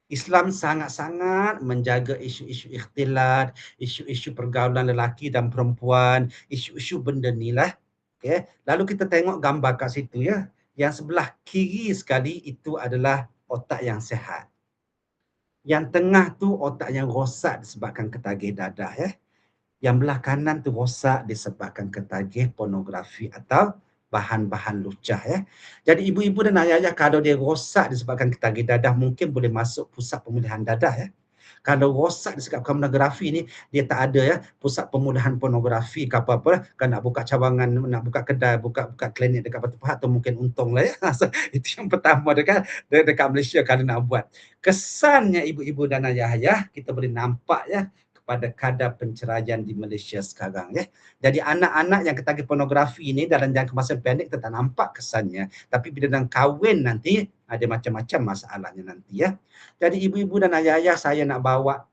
Islam sangat-sangat menjaga isu-isu ikhtilat, isu-isu pergaulan lelaki dan perempuan, isu-isu benda ni lah. Okay. Lalu kita tengok gambar kat situ ya. Yang sebelah kiri sekali itu adalah otak yang sihat. Yang tengah tu otak yang rosak disebabkan ketagih dadah ya. Yang belah kanan tu rosak disebabkan ketagih pornografi atau bahan-bahan lucah ya. Jadi ibu-ibu dan ayah-ayah, kalau dia rosak disebabkan ketagih dadah, mungkin boleh masuk pusat pemulihan dadah ya. Kalau rosak disebabkan pornografi ni, dia tak ada ya pusat pemulihan pornografi ke apa-apa. Kan nak buka cawangan, nak buka kedai, buka klinik dekat Batu Pahat tu mungkin untung lah ya. So, itu yang pertama dekat Malaysia kalau nak buat. Kesannya ibu-ibu dan ayah-ayah, kita boleh nampak ya pada kadar penceraian di Malaysia sekarang ya. Jadi anak-anak yang ketagih pornografi ini dalam jangka masa pendek kita tak nampak kesannya, tapi bila dalam kahwin nanti ada macam-macam masalahnya nanti ya. Jadi ibu-ibu dan ayah-ayah, saya nak bawa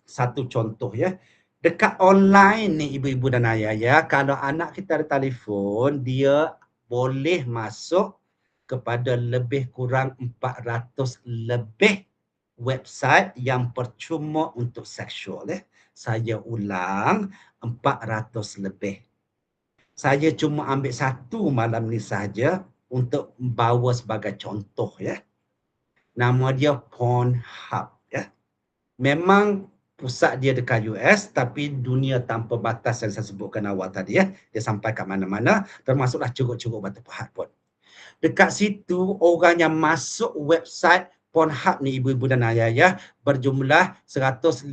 satu contoh ya. Dekat online ni ibu-ibu dan ayah-ayah, kalau anak kita ada telefon, dia boleh masuk kepada lebih kurang 400 lebih website yang percuma untuk seksual ya. Saya ulang, 400 lebih. Saya cuma ambil satu malam ni saja untuk bawa sebagai contoh ya. Nama dia Pornhub ya. Memang pusat dia dekat US, tapi dunia tanpa batas yang saya sebutkan awal tadi ya. Dia sampai kat mana-mana, termasuklah Curug-Curug Batu Pahat pun. Dekat situ orang yang masuk website Pornhub ni ibu-ibu dan ayah-ayah berjumlah 115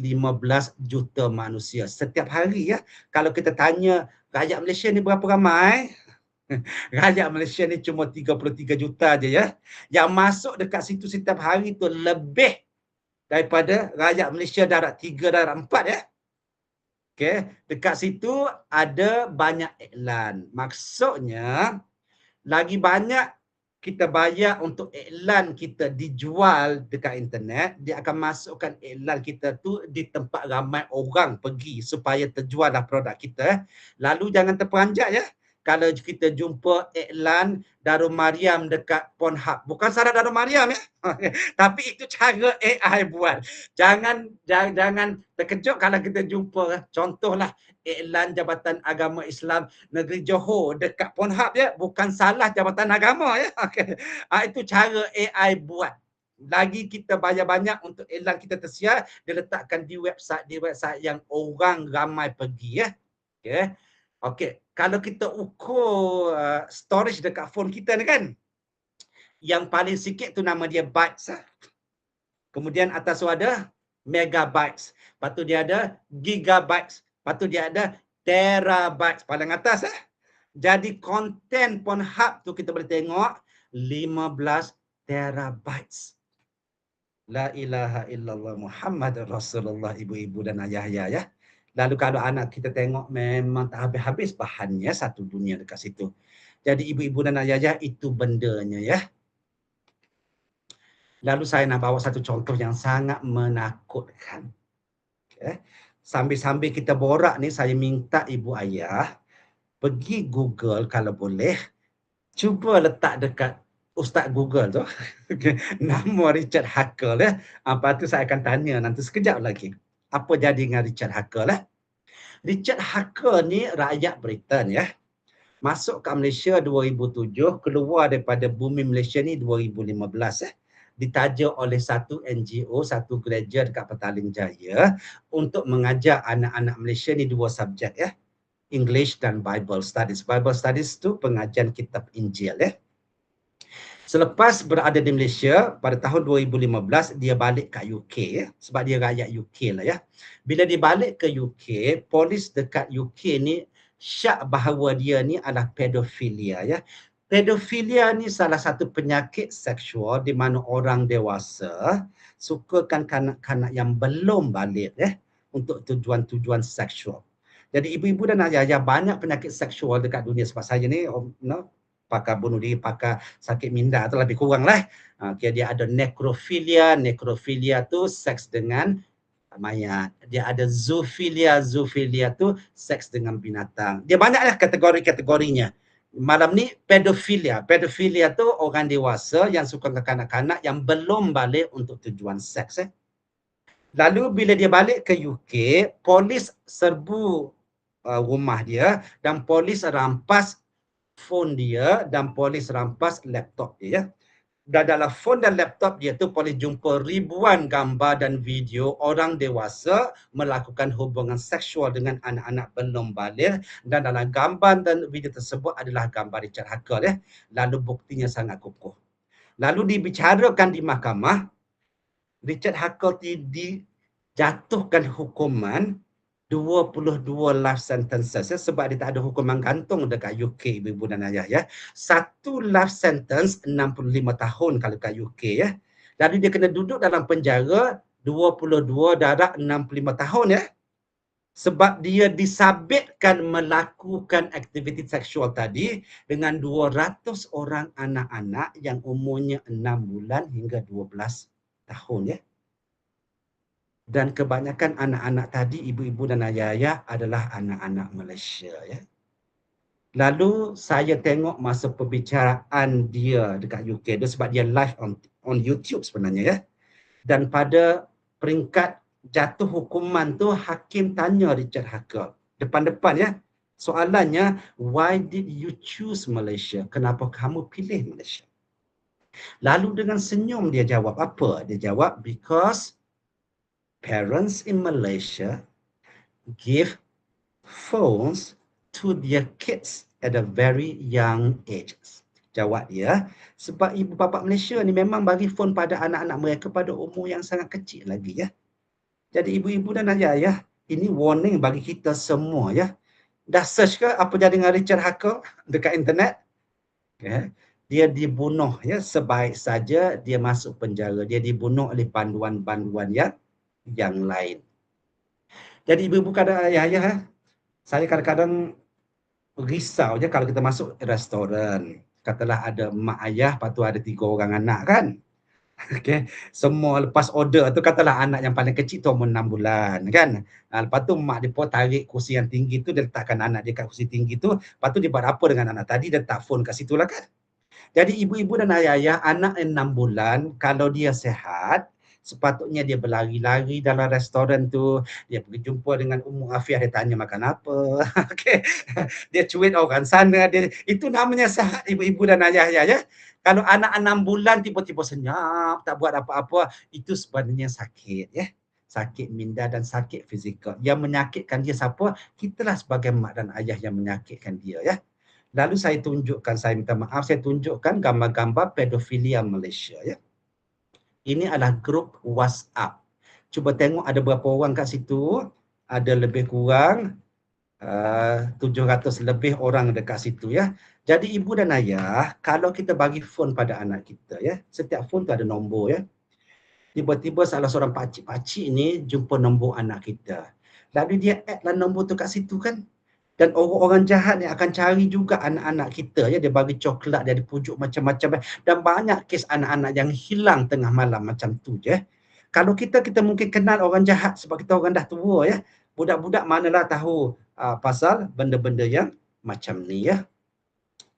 juta manusia setiap hari ya. Kalau kita tanya rakyat Malaysia ni berapa ramai? Rakyat Malaysia ni cuma 33 juta je ya. Yang masuk dekat situ setiap hari tu lebih daripada rakyat Malaysia darab 3, darab 4 ya. Okey, dekat situ ada banyak iklan. Maksudnya lagi banyak kita bayar untuk iklan kita dijual dekat internet, dia akan masukkan iklan kita tu di tempat ramai orang pergi supaya terjuallah produk kita. Lalu jangan terperanjat ya. Kalau kita jumpa iklan Darul Mariam dekat Pornhub, bukan syarat Darul Mariam ya. Tapi itu cara AI buat. Jangan terkejut kalau kita jumpa contohlah iklan Jabatan Agama Islam Negeri Johor dekat Pornhub ya, bukan salah Jabatan Agama ya. Okay. Itu cara AI buat. Lagi kita bayar banyak untuk iklan kita tersiar, dia letakkan di website yang orang ramai pergi ya. Okey. Okey, kalau kita ukur storage dekat phone kita ni kan, yang paling sikit tu nama dia bytes. Kemudian atas tu ada megabytes. Lepas tu dia ada gigabytes. Lepas tu dia ada terabytes. Paling atas Jadi konten Pornhub tu kita boleh tengok 15 terabytes. La ilaha illallah Muhammad Rasulullah, ibu-ibu dan ayah-ayah ya. Lalu kalau anak kita tengok memang tak habis-habis bahannya, satu dunia dekat situ. Jadi ibu-ibu dan ayah-ayah itu bendanya ya. Lalu saya nak bawa satu contoh yang sangat menakutkan. Okay. Sambil-sambil kita borak ni, saya minta ibu ayah pergi Google kalau boleh. Cuba letak dekat Ustaz Google tu. Nama Richard Huckle ya. Lepas tu saya akan tanya nanti sekejap lagi. Apa jadi dengan Richard Huckle Richard Huckle ni rakyat Britain ya. Masuk ke Malaysia 2007, keluar daripada bumi Malaysia ni 2015 ditaja oleh satu NGO, satu gereja dekat Petaling Jaya untuk mengajar anak-anak Malaysia ni dua subjek ya. English dan Bible Studies. Bible Studies tu pengajian kitab Injil ya. Selepas berada di Malaysia pada tahun 2015 dia balik ke UK ya, sebab dia rakyat UK lah ya. Bila dia balik ke UK, polis dekat UK ni syak bahawa dia ni adalah pedofilia ya. Pedofilia ni salah satu penyakit seksual di mana orang dewasa sukakan kanak-kanak yang belum balik ya untuk tujuan-tujuan seksual. Jadi ibu-ibu dan ayah-ayah banyak penyakit seksual dekat dunia, sebab saya ni pakar bunuh diri, pakar sakit minda tu lebih kurang lah. Okay, dia ada nekrofilia. Nekrofilia tu seks dengan mayat. Dia ada zoofilia. Zoofilia tu seks dengan binatang. Dia banyaklah kategori-kategorinya. Malam ni pedofilia. Pedofilia tu orang dewasa yang suka ke kanak-kanak yang belum balik untuk tujuan seks. Lalu bila dia balik ke UK, polis serbu rumah dia dan polis rampas phone dia dan polis rampas laptop dia ya. Dan dalam phone dan laptop dia tu polis jumpa ribuan gambar dan video orang dewasa melakukan hubungan seksual dengan anak-anak belum baligh, dan dalam gambar dan video tersebut adalah gambar Richard Huckle ya. Lalu buktinya sangat kukuh. Lalu dibicarakan di mahkamah, Richard Huckle dijatuhkan hukuman 22 life sentences ya, sebab dia tak ada hukuman gantung dekat UK, ibu-ibu dan ayah ya. Satu life sentence 65 tahun kalau kat UK ya. Lalu dia kena duduk dalam penjara 22 darab 65 tahun ya. Sebab dia disabitkan melakukan aktiviti seksual tadi dengan 200 orang anak-anak yang umurnya 6 bulan hingga 12 tahun ya. Dan kebanyakan anak-anak tadi, ibu-ibu dan ayah-ayah adalah anak-anak Malaysia ya. Lalu saya tengok masa perbicaraan dia dekat UK tu, sebab dia live on YouTube sebenarnya ya. Dan pada peringkat jatuh hukuman tu, hakim tanya Richard Huckle depan-depan ya. Soalannya, why did you choose Malaysia? Kenapa kamu pilih Malaysia? Lalu dengan senyum dia jawab apa? Dia jawab, because parents in Malaysia give phones to their kids at a very young age? Jawab dia, sebab ibu bapa Malaysia ni memang bagi phone pada anak-anak mereka pada umur yang sangat kecil lagi ya. Jadi ibu-ibu dan ayah-ayah, ini warning bagi kita semua ya. Dah search ke apa jadi dengan Richard Hacker dekat internet? Okay. Dia dibunuh ya, sebaik saja dia masuk penjara. Dia dibunuh oleh panduan-panduan yang lain. Jadi ibu-ibu kadang ayah-ayah, saya kadang-kadang risau je kalau kita masuk restoran. Katalah ada mak ayah, lepas tu ada 3 orang anak kan. Okay. Semua lepas order tu katalah anak yang paling kecil tu umur 6 bulan kan. Lepas tu mak dia pun tarik kursi yang tinggi tu, dia letakkan anak dia kat kursi tinggi tu. Lepas tu dia buat apa dengan anak tadi, dia letak phone kat situ lah kan. Jadi ibu-ibu dan ayah-ayah, anak 6 bulan kalau dia sihat, sepatutnya dia berlari-lari dalam restoran tu, dia pergi jumpa dengan Ummu Afiah, dia tanya makan apa. Okay. Dia cuit orang sana, itu namanya sihat ibu-ibu dan ayah-ayah ya. Kalau anak 6 bulan tiba-tiba senyap, tak buat apa-apa, itu sebenarnya sakit ya. Sakit minda dan sakit fizikal. Yang menyakitkan dia siapa? Kitalah sebagai mak dan ayah yang menyakitkan dia ya. Lalu saya tunjukkan, saya minta maaf, saya tunjukkan gambar-gambar pedofilia Malaysia ya. Ini adalah grup WhatsApp. Cuba tengok ada berapa orang kat situ. Ada lebih kurang 700 lebih orang dekat situ ya. Jadi ibu dan ayah, kalau kita bagi phone pada anak kita ya, setiap phone tu ada nombor ya. Tiba-tiba salah seorang pakcik-pakcik ni jumpa nombor anak kita. Lalu dia add lah nombor tu kat situ kan. Dan orang-orang jahat ni akan cari juga anak-anak kita ya, dia bagi coklat, dia dipujuk macam-macam dan banyak kes anak-anak yang hilang tengah malam macam tu je. Kalau kita mungkin kenal orang jahat sebab kita orang dah tua ya. Budak-budak manalah tahu pasal benda-benda yang macam ni ya.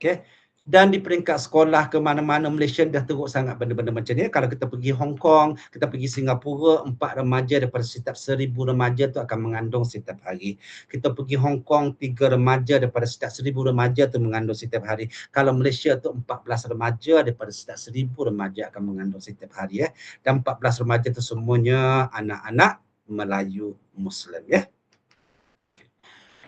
Okey. Dan di peringkat sekolah ke mana-mana Malaysia dah teruk sangat benda-benda macam ni. Kalau kita pergi Hong Kong, kita pergi Singapura, 4 remaja daripada setiap 1000 remaja tu akan mengandung setiap hari. Kita pergi Hong Kong, 3 remaja daripada setiap 1000 remaja tu mengandung setiap hari. Kalau Malaysia tu 14 remaja daripada setiap 1000 remaja akan mengandung setiap hari ya. Dan 14 remaja tu semuanya anak-anak Melayu Muslim ya.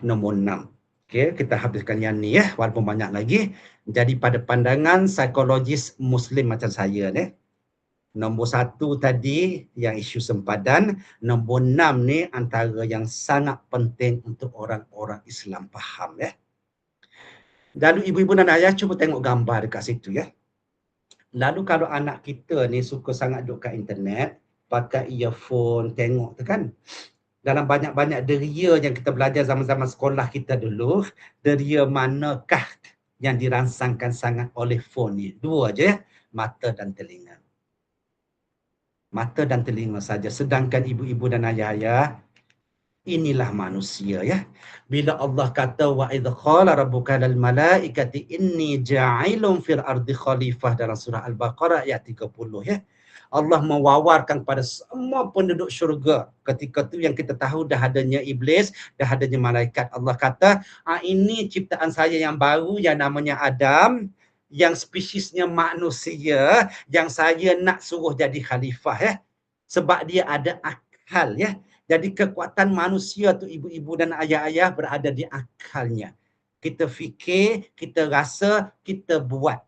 Nombor 6. Okey, kita habiskan yang ni ya, walaupun banyak lagi. Jadi pada pandangan psikologis Muslim macam saya ni, nombor 1 tadi yang isu sempadan, nombor 6 ni antara yang sangat penting untuk orang-orang Islam faham ya. Lalu ibu-ibu dan ayah cuba tengok gambar dekat situ ya. Lalu kalau anak kita ni suka sangat duduk kat internet, pakai earphone, tengok tu kan. Dalam banyak-banyak deria yang kita belajar zaman-zaman sekolah kita dulu, deria manakah yang dirangsangkan sangat oleh phone ni? 2 je ya, mata dan telinga. Mata dan telinga saja. Sedangkan ibu-ibu dan ayah-ayah, inilah manusia ya. Bila Allah kata wa idh qala rabbuka lil malaikati inni ja'ilun fil ardi khalifah dalam surah Al-Baqarah ayat 30 ya. Allah mewawarkan kepada semua penduduk syurga. Ketika tu yang kita tahu dah adanya iblis, dah adanya malaikat. Allah kata, ini ciptaan saya yang baru yang namanya Adam, yang spesiesnya manusia, yang saya nak suruh jadi khalifah ya. Sebab dia ada akal ya. Jadi kekuatan manusia tu ibu-ibu dan ayah-ayah berada di akalnya. Kita fikir, kita rasa, kita buat.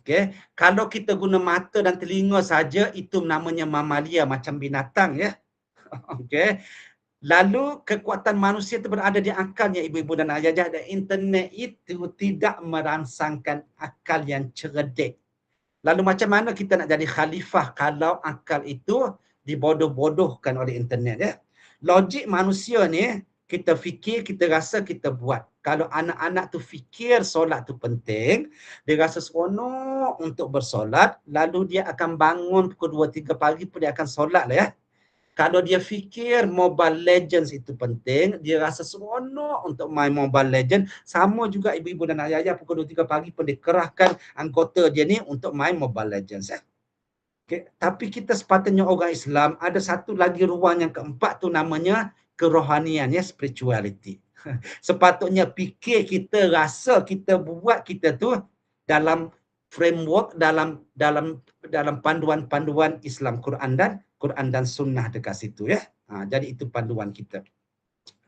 Okay. Kalau kita guna mata dan telinga saja, itu namanya mamalia, macam binatang ya. Okay. Lalu kekuatan manusia itu berada di akalnya ibu-ibu dan ayah-ayah. Dan internet itu tidak merangsangkan akal yang cerdik. Lalu macam mana kita nak jadi khalifah kalau akal itu dibodoh-bodohkan oleh internet ya. Logik manusia ni, kita fikir, kita rasa, kita buat. Kalau anak-anak tu fikir solat tu penting, dia rasa seronok untuk bersolat, lalu dia akan bangun pukul 2-3 pagi pun dia akan solat lah ya. Kalau dia fikir Mobile Legends itu penting, dia rasa seronok untuk main Mobile Legends, sama juga ibu-ibu dan ayah-ayah pukul 2-3 pagi pun dikerahkan anggota dia ni untuk main Mobile Legends ya. Okay. Tapi kita sepatutnya orang Islam, ada satu lagi ruang yang keempat tu namanya kerohanian ya, spirituality. Sepatutnya fikir kita, rasa kita, buat kita tu dalam framework, dalam panduan-panduan Islam, Quran dan sunnah dekat situ ya. Jadi itu panduan kita.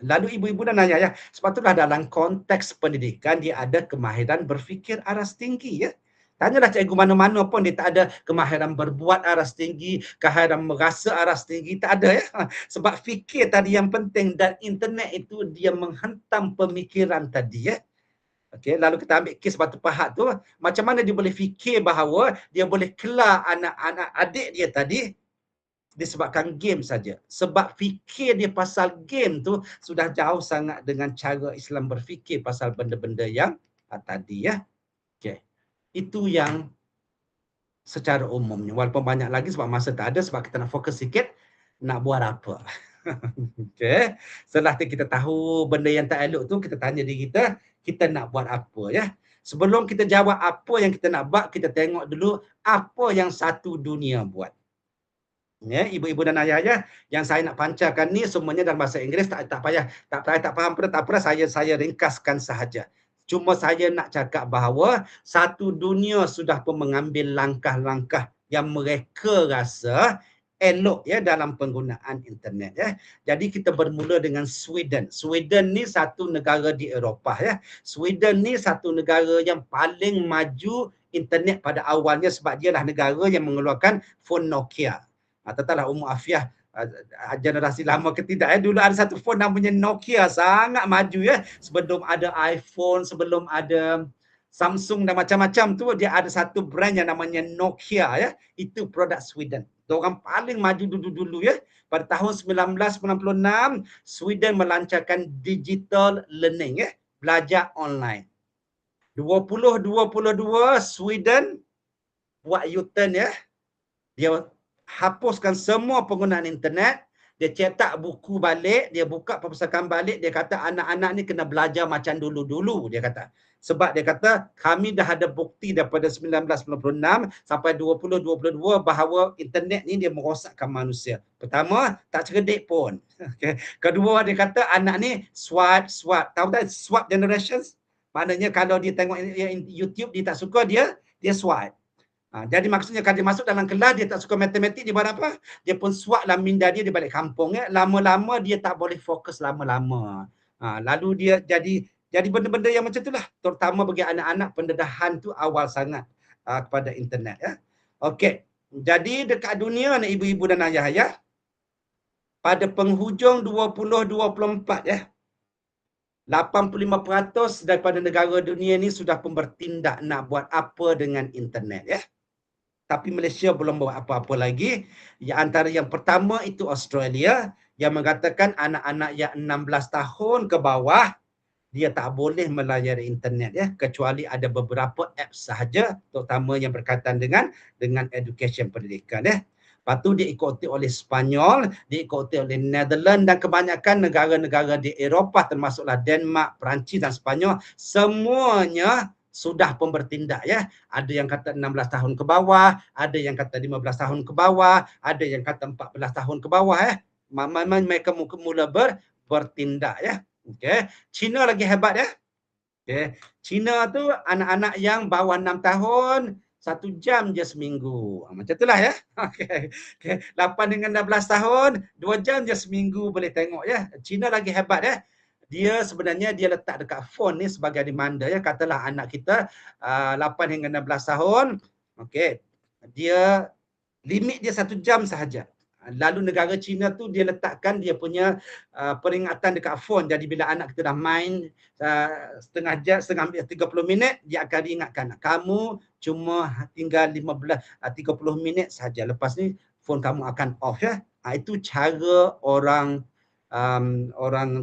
Lalu ibu-ibu dan ayah ya, sebab itulah dalam konteks pendidikan dia ada kemahiran berfikir aras tinggi ya. Tanyalah cikgu mana-mana pun dia tak ada kemahiran berbuat aras tinggi, kemahiran merasa aras tinggi, tak ada ya. Sebab fikir tadi yang penting dan internet itu dia menghantam pemikiran tadi ya. Okey, lalu kita ambil kes batu pahat tu, macam mana dia boleh fikir bahawa dia boleh kelar anak-anak adik dia tadi disebabkan game saja. Sebab fikir dia pasal game tu sudah jauh sangat dengan cara Islam berfikir pasal benda-benda yang tadi ya. Okey. Itu yang secara umumnya. Walaupun banyak lagi sebab masa tak ada, sebab kita nak fokus sikit nak buat apa. Okey. Setelah kita tahu benda yang tak elok tu, kita tanya diri kita nak buat apa ya. Sebelum kita jawab apa yang kita nak buat, kita tengok dulu apa yang satu dunia buat. Ya, ibu-ibu dan ayah-ayah yang saya nak pancarkan ni semuanya dalam bahasa Inggeris, tak payah tak faham pun tak apa, saya ringkaskan sahaja. Cuma saya nak cakap bahawa satu dunia sudah pun mengambil langkah-langkah yang mereka rasa elok ya dalam penggunaan internet ya. Jadi kita bermula dengan Sweden. Sweden ni satu negara di Eropah ya. Sweden ni satu negara yang paling maju internet pada awalnya sebab dia lah negara yang mengeluarkan phone Nokia. Tetaplah Ummu Afiah generasi lama ke tidak ya. Dulu ada satu phone namanya Nokia, sangat maju ya. Sebelum ada iPhone, sebelum ada Samsung dan macam-macam tu, dia ada satu brand yang namanya Nokia ya. Itu produk Sweden. Orang paling maju dulu-dulu ya. Pada tahun 1996 Sweden melancarkan digital learning ya, belajar online. 2022 Sweden buat U-turn ya. Dia hapuskan semua penggunaan internet, dia cetak buku balik, dia buka perpustakaan balik, dia kata anak-anak ni kena belajar macam dulu-dulu, dia kata. Sebab dia kata kami dah ada bukti daripada 1996 sampai 2022 bahawa internet ni dia merosakkan manusia. Pertama, tak cerdik pun. Okay. Kedua, dia kata anak ni swipe. Tahu tak swipe generations? Maknanya kalau dia tengok YouTube, dia tak suka, dia swipe. Jadi maksudnya kalau dia masuk dalam kelas, dia tak suka matematik, dia buat apa? Dia pun suak lah minda dia balik kampung. Ya. Lama-lama dia tak boleh fokus lama-lama. Lalu dia jadi benda-benda yang macam itulah. Terutama bagi anak-anak, pendedahan tu awal sangat kepada internet. Ya. Okey, jadi dekat dunia ni ibu-ibu dan ayah-ayah, pada penghujung 2024 ya, 85% daripada negara dunia ni sudah pun bertindak nak buat apa dengan internet ya. Tapi Malaysia belum buat apa-apa lagi. Antara yang pertama itu Australia yang mengatakan anak-anak yang 16 tahun ke bawah dia tak boleh melayari internet ya, kecuali ada beberapa apps sahaja, terutama yang berkaitan dengan education pendidikan ya. Lepas tu diikuti oleh Spanyol, diikuti oleh Netherlands dan kebanyakan negara-negara di Eropah termasuklah Denmark, Perancis dan Spanyol, semuanya sudah pun bertindak ya. Ada yang kata 16 tahun ke bawah, ada yang kata 15 tahun ke bawah, ada yang kata 14 tahun ke bawah ya. Mereka mula bertindak ya. Okey, China lagi hebat ya. Okey, China tu anak-anak yang bawah 6 tahun 1 jam je seminggu. Macam itulah ya. Okey. 8 dengan 16 tahun 2 jam je seminggu boleh tengok ya. China lagi hebat ya. Dia sebenarnya dia letak dekat phone ni sebagai reminder ya. Katalah anak kita 8 hingga 16 tahun. Okey. Dia limit dia 1 jam sahaja. Lalu negara China tu dia letakkan dia punya peringatan dekat phone. Jadi bila anak kita dah main setengah 30 minit, dia akan ingatkan kamu cuma tinggal 30 minit sahaja. Lepas ni phone kamu akan off ya. Itu cara orang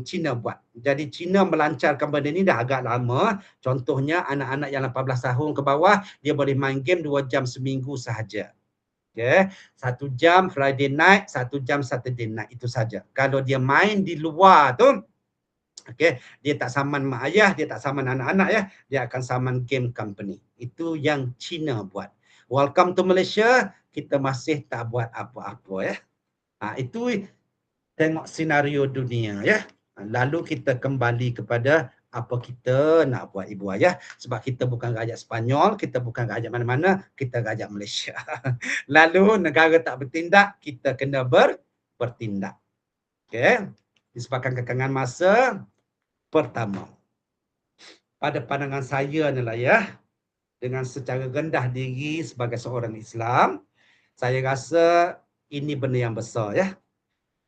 Cina buat. Jadi Cina melancarkan benda ni dah agak lama. Contohnya anak-anak yang 18 tahun ke bawah, dia boleh main game 2 jam seminggu sahaja. Okay. 1 jam Friday night, 1 jam Saturday night, itu saja. Kalau dia main di luar tu, okay, dia tak saman mak ayah, dia tak saman anak-anak ya, dia akan saman game company. Itu yang Cina buat. Welcome to Malaysia, kita masih tak buat apa-apa ya. Itu tengok senario dunia ya. Lalu kita kembali kepada apa kita nak buat ibu ayah, sebab kita bukan rakyat Sepanyol, kita bukan rakyat mana-mana, kita rakyat Malaysia. Lalu negara tak bertindak, kita kena bertindak. Okey. Disebabkan kekangan masa, pertama, pada pandangan saya ni lah ya, dengan secara rendah diri sebagai seorang Islam, saya rasa ini benda yang besar ya.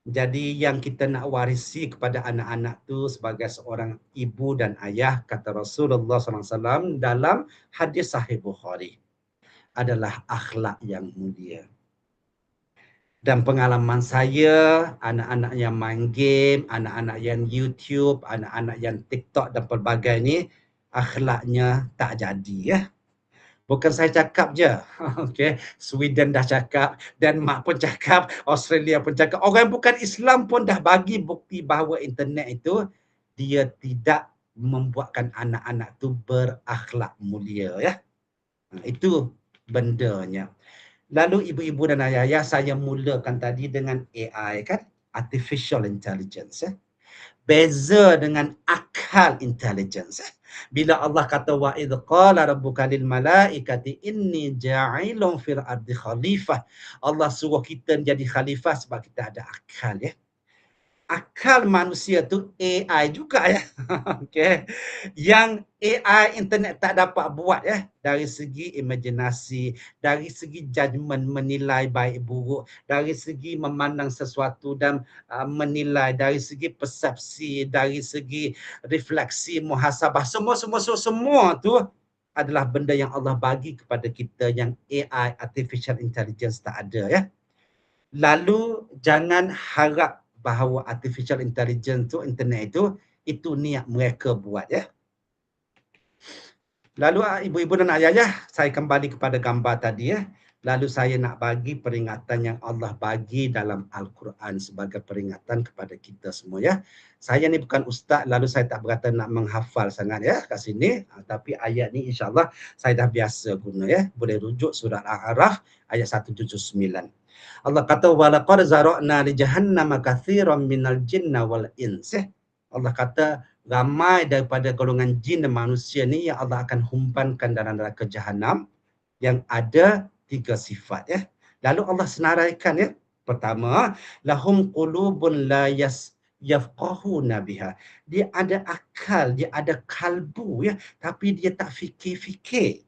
Jadi yang kita nak warisi kepada anak-anak tu sebagai seorang ibu dan ayah, kata Rasulullah SAW dalam hadis Sahih Bukhari, adalah akhlak yang mulia. Dan pengalaman saya, anak-anak yang main game, anak-anak yang YouTube, anak-anak yang TikTok dan pelbagai ni, akhlaknya tak jadi ya. Bukan saya cakap je. Okay. Sweden dah cakap, Denmark pun cakap, Australia pun cakap. Orang bukan Islam pun dah bagi bukti bahawa internet itu dia tidak membuatkan anak-anak tu berakhlak mulia ya. Itu bendanya. Lalu ibu-ibu dan ayah-ayah, saya mulakan tadi dengan AI kan, artificial intelligence ya. Beza dengan akal intelligence. Bila Allah kata wa idh qala rabbuka lil malaikati inni ja'ilun fil ardi khalifah. Allah suruh kita jadi khalifah sebab kita ada akal ya. Akal manusia tu AI juga ya. Okey. Yang AI internet tak dapat buat ya, dari segi imajinasi, dari segi judgement menilai baik buruk, dari segi memandang sesuatu dan menilai, dari segi persepsi, dari segi refleksi, muhasabah, semua tu adalah benda yang Allah bagi kepada kita yang AI, artificial intelligence tak ada ya. Lalu jangan harap bahawa artificial intelligence tu, internet itu niat mereka buat ya. Lalu ibu-ibu dan ayah-ayah, saya kembali kepada gambar tadi ya. Lalu saya nak bagi peringatan yang Allah bagi dalam Al-Quran sebagai peringatan kepada kita semua ya. Saya ni bukan ustaz, lalu saya tak berkata nak menghafal sangat ya kat sini. Tapi ayat ni insya-Allah saya dah biasa guna ya. Boleh rujuk surah Al-A'raf ayat 179. Allah kata walaqad zara'na li jahannama katsiran minal jinna wal ins. Allah kata ramai daripada golongan jin dan manusia ni yang Allah akan humpankan dalam neraka jahanam yang ada 3 sifat ya. Lalu Allah senaraikan ya. Pertama, lahum qulubun la yafqahuna biha. Dia ada akal, dia ada kalbu ya, tapi dia tak fikir-fikir.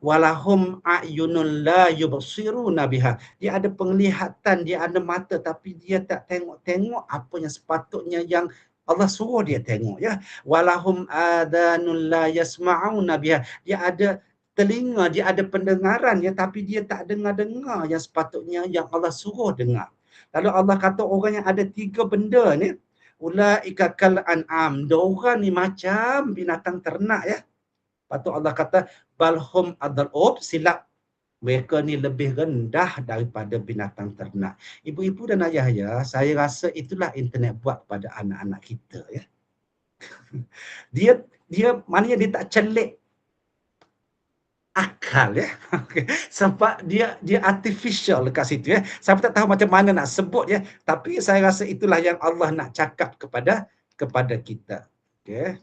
Walahum a'yunun la yubsiruna biha. Dia ada penglihatan, dia ada mata, tapi dia tak tengok-tengok apa yang sepatutnya yang Allah suruh dia tengok ya. Walahum adanun la yasma'una biha. Dia ada telinga, dia ada pendengaran ya, tapi dia tak dengar-dengar yang sepatutnya yang Allah suruh dengar. Lalu Allah kata orang yang ada 3 benda ni, ulaika kal an'am. Diorang ni macam binatang ternak ya. Patut Allah kata balhum adalub, silap. Mereka ni lebih rendah daripada binatang ternak. Ibu-ibu dan ayah-ayah, saya rasa itulah internet buat pada anak-anak kita ya. Dia maknanya dia tak celik akal ya. Sebab dia artificial dekat situ ya. Saya tak tahu macam mana nak sebut ya, tapi saya rasa itulah yang Allah nak cakap kepada kita. Okey.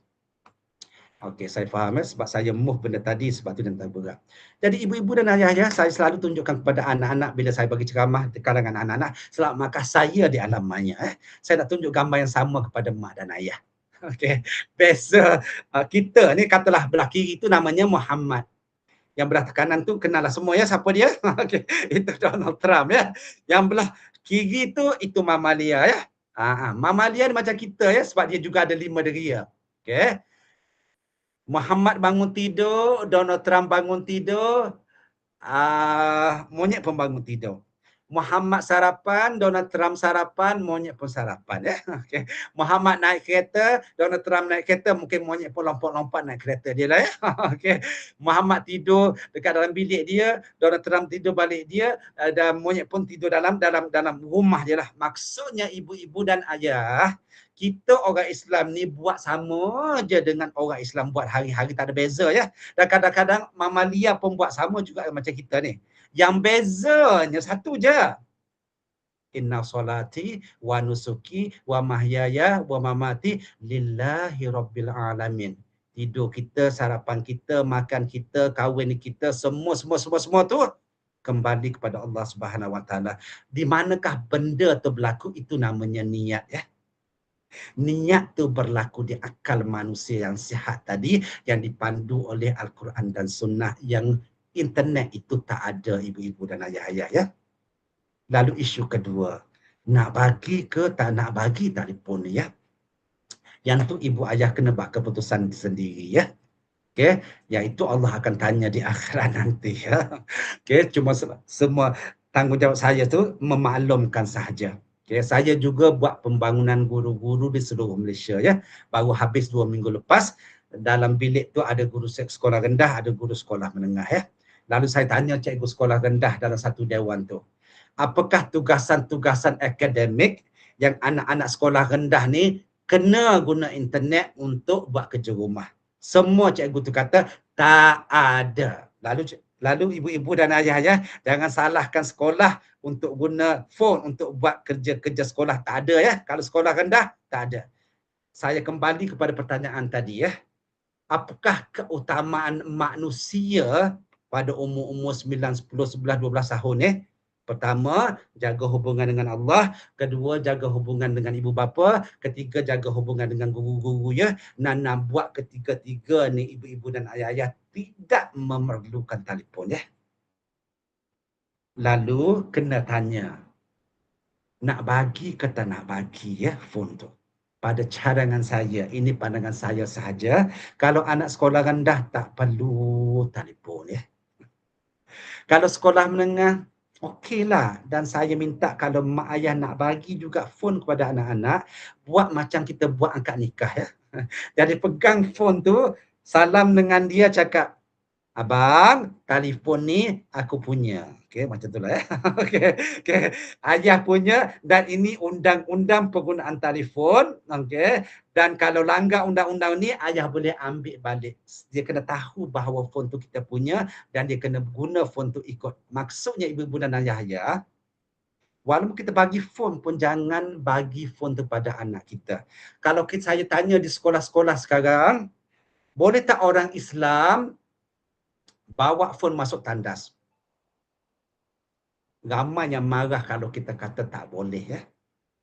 Okey, saya faham ya, sebab saya move benda tadi sebab tu dan tak berat. Jadi ibu-ibu dan ayah-ayah, saya selalu tunjukkan kepada anak-anak bila saya bagi ceramah di kalangan anak-anak, selamat makan saya di alamnya. Saya nak tunjuk gambar yang sama kepada mak dan ayah. Okey, beza kita ni katalah belah kiri tu namanya Muhammad. Yang belah kanan tu kenal lah semua ya, siapa dia? Okey, itu Donald Trump ya. Yang belah kiri tu itu Mama Lia ya. Mama Lia ni macam kita ya, sebab dia juga ada 5 deria. Okey. Muhammad bangun tidur, Donald Trump bangun tidur, monyet pun bangun tidur. Muhammad sarapan, Donald Trump sarapan, monyet pun sarapan ya. Okay. Muhammad naik kereta, Donald Trump naik kereta, mungkin monyet pun lompat-lompat naik kereta dia lah ya. Okay. Muhammad tidur dekat dalam bilik dia, Donald Trump tidur balik dia, dan monyet pun tidur dalam rumah dia lah. Maksudnya ibu-ibu dan ayah, kita orang Islam ni buat sama je dengan orang Islam buat hari-hari, tak ada beza ya. Dan kadang-kadang Mama Lia pun buat sama juga macam kita ni. Yang bezanya satu je. Inna solati wa nusuki wa mahyaya wa mamati lillahi rabbil alamin. Tidur kita, sarapan kita, makan kita, kahwin kita, semua tu kembali kepada Allah Subhanahu Wa Taala. Di manakah benda tu berlaku, itu namanya niat ya. Niat tu berlaku di akal manusia yang sihat tadi, yang dipandu oleh Al-Quran dan Sunnah, yang internet itu tak ada, ibu-ibu dan ayah-ayah ya. Lalu isu kedua, nak bagi ke tak nak bagi telefon ni ya. Yang tu ibu ayah kena buat keputusan sendiri ya. Okey, iaitu Allah akan tanya di akhirat nanti ya. Okey, cuma semua tanggungjawab saya tu memaklumkan sahaja. Okay, saya juga buat pembangunan guru-guru di seluruh Malaysia ya. Baru habis 2 minggu lepas, dalam bilik tu ada guru sekolah rendah, ada guru sekolah menengah ya. Lalu saya tanya cikgu sekolah rendah dalam satu dewan tu, apakah tugasan-tugasan akademik yang anak-anak sekolah rendah ni kena guna internet untuk buat kerja rumah? Semua cikgu tu kata tak ada. Lalu ibu-ibu dan ayah-ayah, jangan salahkan sekolah untuk guna phone untuk buat kerja-kerja sekolah. Tak ada ya. Kalau sekolah rendah, tak ada. Saya kembali kepada pertanyaan tadi ya. Apakah keutamaan manusia pada umur-umur 9, 10, 11, 12 tahun ya? Pertama, jaga hubungan dengan Allah. Kedua, jaga hubungan dengan ibu bapa. Ketiga, jaga hubungan dengan guru-guru ya. Nak buat ketiga-tiga ni ibu-ibu dan ayah-ayah tidak memerlukan telefon ya. Lalu kena tanya, nak bagi ke tak nak bagi ya phone tu. Pada cadangan saya, ini pandangan saya sahaja, kalau anak sekolah rendah tak perlu telefon ya. Kalau sekolah menengah, okeylah. Dan saya minta kalau mak ayah nak bagi juga phone kepada anak-anak, buat macam kita buat akad nikah ya. Jadi pegang phone tu, salam dengan dia, cakap, abang, telefon ni aku punya. Okey, macam itulah ya. Okey, okey. Ayah punya, dan ini undang-undang penggunaan telefon. Okey. Dan kalau langgar undang-undang ni, ayah boleh ambil balik. Dia kena tahu bahawa phone tu kita punya dan dia kena guna phone tu ikut. Maksudnya ibu-ibu dan ayah-ayah, walaupun kita bagi phone pun jangan bagi phone tu pada anak kita. Kalau saya tanya di sekolah-sekolah sekarang, boleh tak orang Islam bawa phone masuk tandas? Ramai yang marah kalau kita kata tak boleh ya.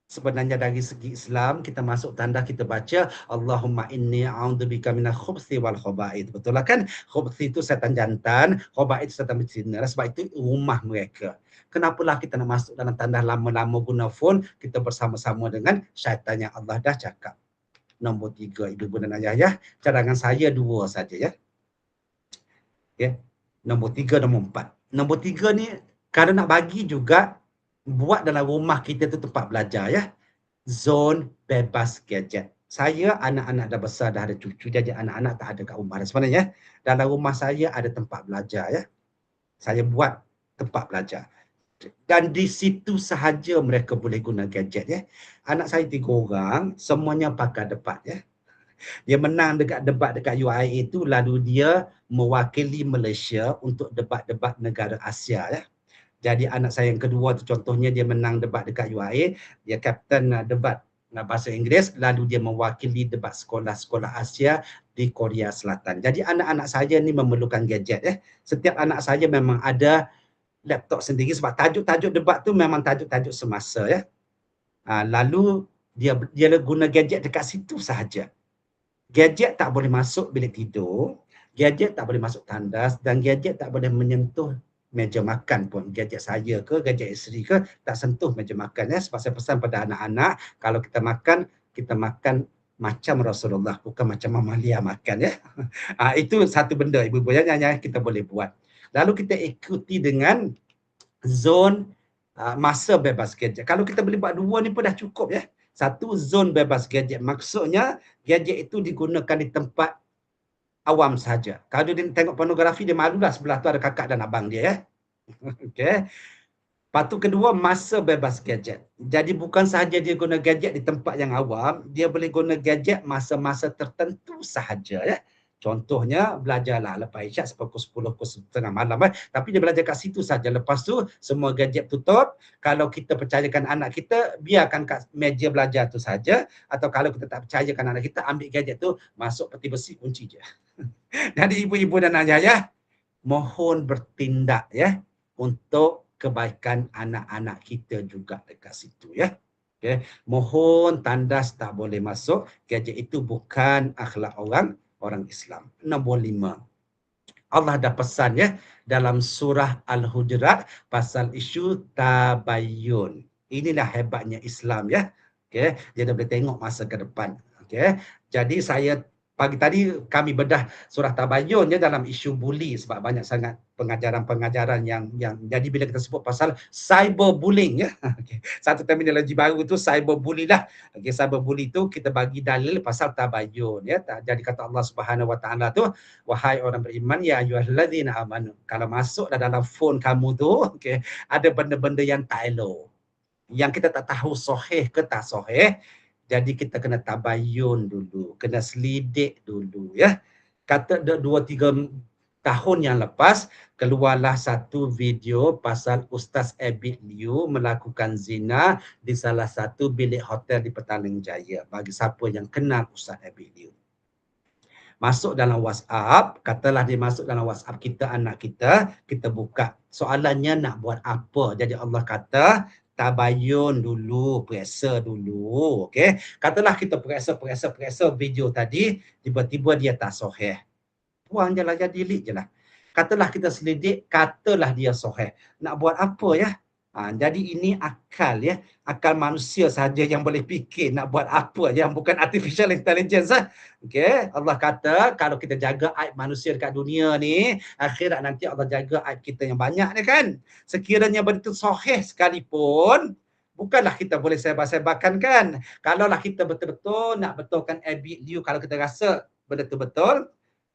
Sebenarnya dari segi Islam, kita masuk tanda, kita baca Allahumma inni a'udzubika minal khubthi wal khaba'ith. Betul lah kan? Khubthi itu setan jantan, khaba'ith itu setan berzina. Sebab itu rumah mereka. Kenapalah kita nak masuk dalam tanda lama-lama guna phone, kita bersama-sama dengan syaitan yang Allah dah cakap. Nombor 3, ibu dan ayah ya. Cadangan saya 2 saja ya. Okay. Nombor 3, nombor 4. Nombor 3 ni, kalau nak bagi juga, buat dalam rumah kita tu tempat belajar ya. Zon bebas gadget. Saya anak-anak dah besar, dah ada cucu, jadi anak-anak tak ada kat rumah dah sebenarnya. Dalam rumah saya ada tempat belajar ya. Saya buat tempat belajar. Dan di situ sahaja mereka boleh guna gadget ya. Anak saya 3 orang, semuanya pakar debat ya. Dia menang dekat debat dekat UIA itu, lalu dia mewakili Malaysia untuk debat-debat negara Asia ya. Jadi anak saya yang kedua tu contohnya, dia menang debat dekat UIA, dia kapten debat bahasa Inggeris, lalu dia mewakili debat sekolah-sekolah Asia di Korea Selatan. Jadi anak-anak saya ni memerlukan gadget ya. Setiap anak saya memang ada laptop sendiri sebab tajuk-tajuk debat tu memang tajuk-tajuk semasa ya. Lalu dia guna gadget dekat situ sahaja. Gadget tak boleh masuk bilik tidur, gadget tak boleh masuk tandas, dan gadget tak boleh menyentuh meja makan pun. Gadget saya ke, gadget isteri ke, tak sentuh meja makan ya. Sebab saya pesan pada anak-anak, kalau kita makan macam Rasulullah, bukan macam Mamalia makan ya. Itu satu benda ibu-ibu yang kita boleh buat. Lalu kita ikuti dengan zon masa bebas gadget. Kalau kita boleh buat 2 ni pun dah cukup ya. Satu, zon bebas gadget. Maksudnya gadget itu digunakan di tempat awam saja. Kalau dia tengok pornografi, dia malulah sebelah tu ada kakak dan abang dia ya. Okey. Lepas tu kedua, masa bebas gadget. Jadi bukan sahaja dia guna gadget di tempat yang awam, dia boleh guna gadget masa-masa tertentu sahaja ya. Contohnya belajarlah lepas isyak sampai pukul 10, pukul 10:30 malam tapi dia belajar kat situ saja. Lepas tu semua gadget tutup. Kalau kita percayakan anak kita, biarkan kat meja belajar tu saja, atau kalau kita tak percayakan anak kita, ambil gadget tu, masuk peti besi, kunci je. Jadi ibu-ibu dan ayah, mohon bertindak ya untuk kebaikan anak-anak kita juga dekat situ ya. Okay. Mohon tandas tak boleh masuk. Gadget itu bukan akhlak orang Islam. Nombor 5. Allah dah pesan ya dalam surah Al-Hujurat pasal isu tabayyun. Inilah hebatnya Islam ya. Okey, dia dah boleh tengok masa ke depan. Okey. Jadi saya pagi tadi kami bedah surah tabayyun ya dalam isu buli sebab banyak sangat pengajaran-pengajaran yang jadi bila kita sebut pasal cyberbullying ya. Okey. Satu terminologi baru tu cyberbully lah. Okey, cyberbully tu kita bagi dalil pasal tabayyun ya. Jadi kata Allah Subhanahu Wa Taala tu, wahai orang beriman ya ayyuhallazina amanu, kalau masuk dalam phone kamu tu okey, ada benda-benda yang tak elok, yang kita tak tahu sahih ke tak sahih, jadi kita kena tabayyun dulu, kena selidik dulu ya. Kata 2-3 tahun yang lepas keluarlah satu video pasal Ustaz Abid Liu melakukan zina di salah satu bilik hotel di Petaling Jaya. Bagi siapa yang kenal Ustaz Abid Liu, masuk dalam WhatsApp, katalah dia masuk dalam WhatsApp kita, anak kita, kita buka. Soalannya nak buat apa? Jadi Allah kata, tabayyun dulu, periksa dulu. Okey. Katalah kita periksa video tadi, tiba-tiba dia tak sahih. Buang je lah, jadi delete je lah. Katalah kita selidik, katalah dia sahih. Nak buat apa ya? Jadi ini akal ya, akal manusia saja yang boleh fikir nak buat apa yang bukan artificial intelligence lah. Okey, Allah kata kalau kita jaga aib manusia dekat dunia ni, akhirat nanti Allah jaga aib kita yang banyak ni kan. Sekiranya benda tu sahih sekalipun, bukanlah kita boleh sebar-sebarkan kan. Kalaulah kita betul-betul nak betulkan Abid Liu, kalau kita rasa benda tu betul,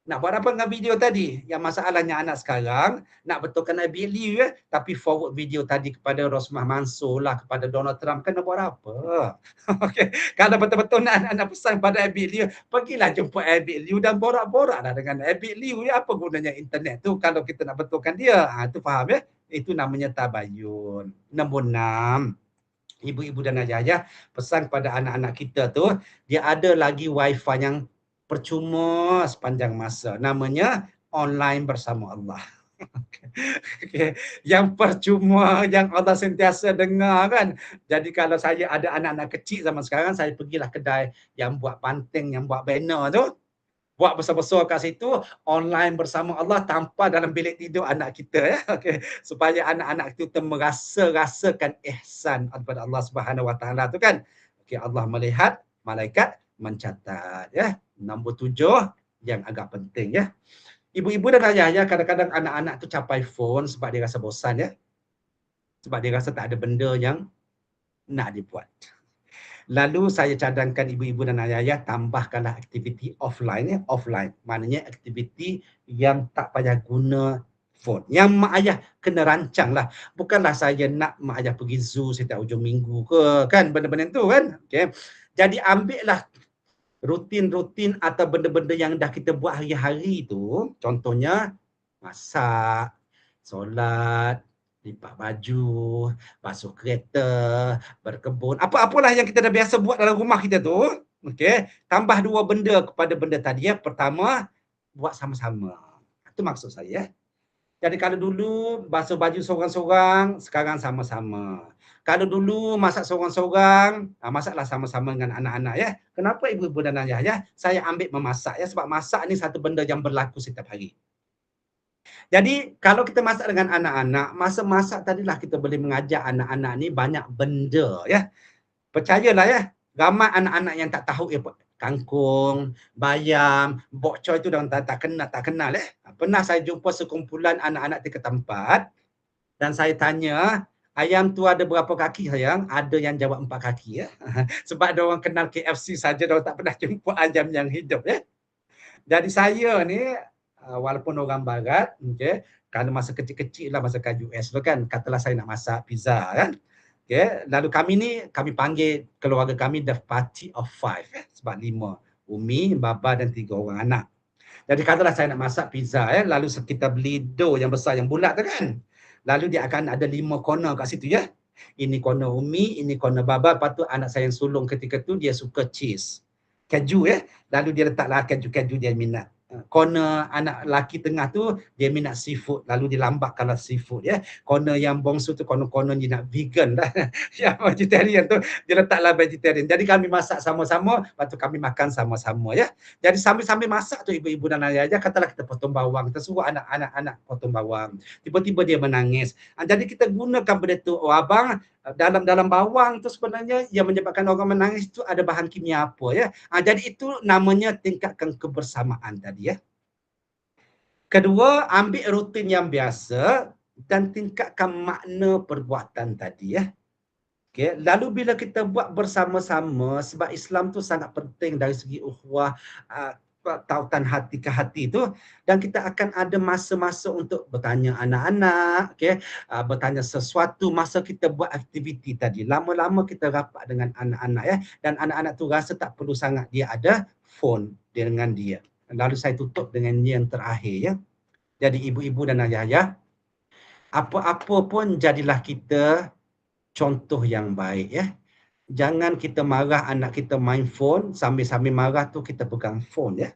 nak buat apa dengan video tadi? Yang masalahnya anak sekarang nak betulkan Abid Liu ya, tapi forward video tadi kepada Rosmah Mansur lah, kepada Donald Trump, kan nak buat apa? Okay. Kalau betul-betul nak pesan pada Abid Liu, pergilah jumpa Abid Liu dan borak-boraklah dengan Abid Liu ya. Apa gunanya internet tu kalau kita nak betulkan dia? Itu faham ya? Itu namanya tabayyun. Nombor 6. Ibu-ibu dan ayah-ayah, pesan kepada anak-anak kita tu, dia ada lagi wifi yang percuma sepanjang masa, namanya online bersama Allah. Okay. Yang percuma, yang Allah sentiasa dengar kan. Jadi kalau saya ada anak-anak kecil zaman sekarang, saya pergilah kedai yang buat panting, yang buat banner tu, buat besar-besar kat situ, online bersama Allah tanpa dalam bilik tidur anak kita ya. Okay. Supaya anak-anak itu rasakan ihsan kepada Allah Subhanahu Wa Taala tu kan. Okay, Allah melihat, malaikat mencatat ya. Nombor 7 yang agak penting ya. Ibu-ibu dan ayah-ayah, kadang-kadang anak-anak tu capai phone sebab dia rasa bosan ya. Sebab dia rasa tak ada benda yang nak dibuat. Lalu saya cadangkan ibu-ibu dan ayah-ayah, tambahkanlah aktiviti offline ya. Offline maknanya aktiviti yang tak payah guna phone. Yang mak ayah kena rancang lah. Bukanlah saya nak mak ayah pergi zoo setiap hujung minggu ke kan, benda-benda tu kan. Okay. Jadi ambillah rutin-rutin atau benda-benda yang dah kita buat hari-hari tu, contohnya masak, solat, lipat baju, basuh kereta, berkebun, apa-apalah yang kita dah biasa buat dalam rumah kita tu, okey, tambah 2 benda kepada benda tadi ya. Pertama, buat sama-sama. Itu maksud saya. Jadi kalau dulu basuh baju seorang-seorang, sekarang sama-sama. Kalau dulu masak seorang-seorang, masaklah sama-sama dengan anak-anak ya. Kenapa ibu-ibu dan ayah ya? Saya ambil memasak ya, sebab masak ni satu benda yang berlaku setiap hari. Jadi kalau kita masak dengan anak-anak, masa masak tadilah kita boleh mengajar anak-anak ni banyak benda ya. Percayalah ya, ramai anak-anak yang tak tahu kangkung, bayam, bok choy tu dah tak kenal ya. Pernah saya jumpa sekumpulan anak-anak di tempat dan saya tanya, ayam tu ada berapa kaki sayang? Ada yang jawab 4 kaki ya. Sebab dia orang kenal KFC saja, dia tak pernah jumpa ayam yang hidup ya. Jadi saya ni walaupun orang barat, okey, kerana masa kecil-kecil lah masa kat US tu kan, katalah saya nak masak pizza kan. Okey, lalu kami panggil keluarga kami the party of 5 sebab 5, Umi, baba dan 3 orang anak. Jadi katalah saya nak masak pizza lalu kita beli dough yang besar yang bulat tu kan. Lalu dia akan ada 5 corner kat situ ya. Ini corner Umi, ini corner baba, lepas tu anak saya yang sulung ketika tu dia suka cheese, keju ya. Lalu dia letaklah keju-keju dia minat. corner anak lelaki tengah tu dia minat seafood, lalu dia lambatkanlah seafood ya. Corner yang bongsu tu corner dia nak vegan dah. Yang vegetarian tu dia letaklah vegetarian. Jadi kami masak sama-sama, lepas tu kami makan sama-sama ya. Jadi sambil-sambil masak tu ibu-ibu dan ayah katalah kita potong bawang, kita suruh anak-anak potong bawang. Tiba-tiba dia menangis. Jadi kita gunakan benda tu, oh abang, dalam bawang tu sebenarnya yang menyebabkan orang menangis tu ada bahan kimia apa ya. Jadi itu namanya tingkatkan kebersamaan tadi ya. Kedua, ambil rutin yang biasa dan tingkatkan makna perbuatan tadi ya. Okay. Lalu bila kita buat bersama-sama, sebab Islam tu sangat penting dari segi ukhuwah, tautan hati ke hati tu, dan kita akan ada masa-masa untuk bertanya anak-anak, okay? Bertanya sesuatu masa kita buat aktiviti tadi. Lama-lama kita rapat dengan anak-anak ya, dan anak-anak tu rasa tak perlu sangat dia ada phone dengan dia. Lalu saya tutup dengan yang terakhir ya. Jadi ibu-ibu dan ayah-ayah, apa-apa pun jadilah kita contoh yang baik ya. Jangan kita marah anak kita main phone, sambil-sambil marah tu kita pegang phone ya.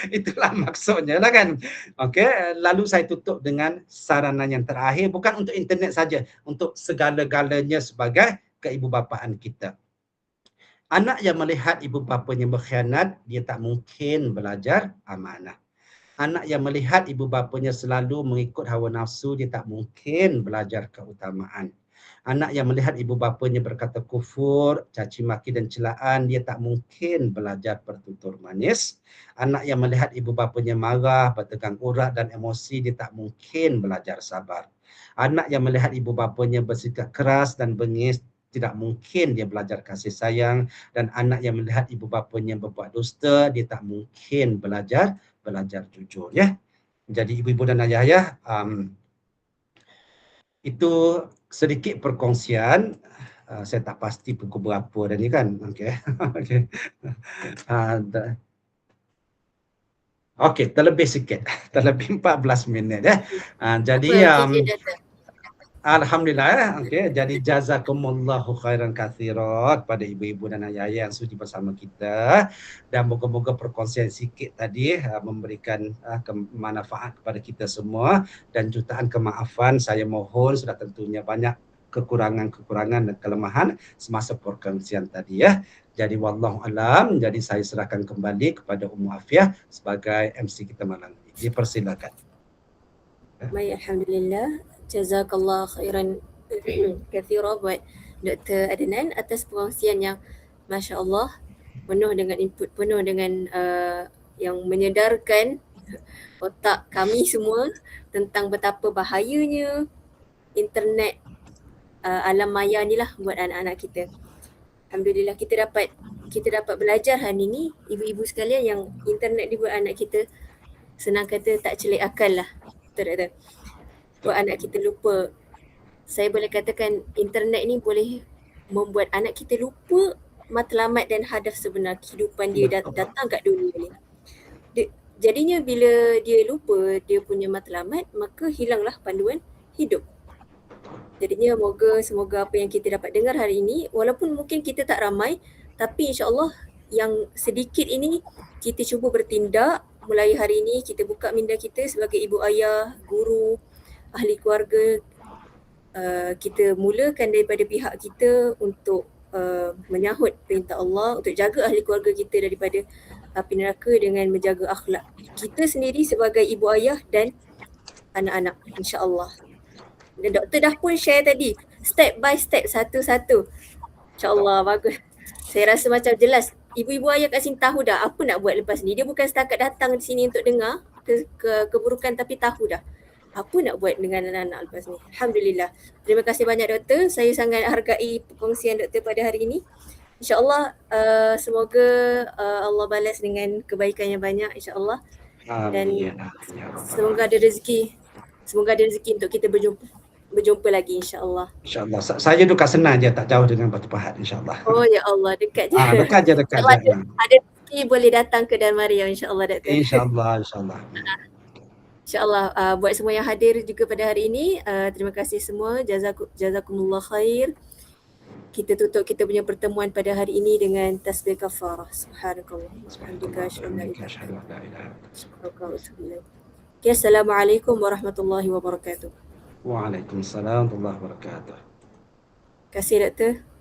Itulah maksudnya lah kan. Okey, lalu saya tutup dengan saranan yang terakhir, bukan untuk internet saja, untuk segala-galanya sebagai keibubapaan kita. Anak yang melihat ibu bapanya berkhianat, dia tak mungkin belajar amanah. Anak yang melihat ibu bapanya selalu mengikut hawa nafsu, dia tak mungkin belajar keutamaan. Anak yang melihat ibu bapanya berkata kufur, caci maki dan celaan, dia tak mungkin belajar bertutur manis. Anak yang melihat ibu bapanya marah, bertegang urat dan emosi, dia tak mungkin belajar sabar. Anak yang melihat ibu bapanya bersikap keras dan bengis, tidak mungkin dia belajar kasih sayang. Dan anak yang melihat ibu bapanya berbuat dusta, dia tak mungkin belajar jujur ya. Jadi ibu-ibu dan ayah-ayah, itu sedikit perkongsian. Saya tak pasti pukul berapa dah ni kan. Okey. Okey. Okey, terlebih sikit. Terlebih 14 minit ya. Jadi alhamdulillah ya. Okey, jadi jazakumullahu khairan katsiran kepada ibu-ibu dan ayah-ayah yang sudi bersama kita, dan moga-moga perkongsian sikit tadi memberikan manfaat kepada kita semua, dan jutaan kemaafan saya mohon, sudah tentunya banyak kekurangan-kekurangan dan kelemahan semasa perkongsian tadi ya. Jadi wallahu alam, jadi saya serahkan kembali kepada Ummu Afiah sebagai MC kita malam ini. Dipersilakan. Baik, alhamdulillah. Jazakallah khairan katsira buat Dr. Adnan atas perkongsian yang Masya Allah, penuh dengan input, penuh dengan yang menyedarkan otak kami semua tentang betapa bahayanya internet alam maya ni lah buat anak-anak kita. Alhamdulillah kita dapat belajar hari ni, ibu-ibu sekalian, yang internet ni buat anak kita, senang kata, tak celik akal lah. Betul. Buat anak kita lupa. Saya boleh katakan internet ni boleh membuat anak kita lupa matlamat dan hadaf sebenar kehidupan dia datang kat dunia ni. Jadinya bila dia lupa dia punya matlamat, maka hilanglah panduan hidup. Jadinya semoga apa yang kita dapat dengar hari ini, walaupun mungkin kita tak ramai, tapi insya-Allah yang sedikit ini kita cuba bertindak. Mulai hari ini kita buka minda kita sebagai ibu ayah, guru, ahli keluarga. Kita mulakan daripada pihak kita untuk menyahut perintah Allah, untuk jaga ahli keluarga kita daripada api neraka dengan menjaga akhlak kita sendiri sebagai ibu ayah dan anak-anak, insya-Allah. Dan doktor dah pun share tadi, step by step, satu-satu. InsyaAllah, bagus. Saya rasa macam jelas. Ibu-ibu ayah kat sini tahu dah apa nak buat lepas ni. Dia bukan setakat datang di sini untuk dengar keburukan, tapi tahu dah apa nak buat dengan anak-anak lepas ni. Alhamdulillah. Terima kasih banyak doktor. Saya sangat hargai perkongsian doktor pada hari ini. InsyaAllah semoga Allah balas dengan kebaikan yang banyak, insyaAllah. Dan semoga ada rezeki. Semoga ada rezeki untuk kita berjumpa lagi, insyaAllah. InsyaAllah. Saya dekat Senang je, tak jauh dengan Batu Pahat, insyaAllah. Oh ya Allah, dekat je. Dekat je. Ada rezeki boleh datang ke Dharma-Riyah, insyaAllah doktor. InsyaAllah. InsyaAllah, buat semua yang hadir juga pada hari ini, terima kasih semua. Jazakumullah khair. kita tutup kita punya pertemuan pada hari ini dengan tasbih kafarah. Subhanakallah. Subhanallah, bihamdika, asyhadu an la ilaha illa anta. Okay, Assalamualaikum warahmatullahi wabarakatuh. Waalaikumsalam warahmatullahi wabarakatuh. Terima kasih Doktor.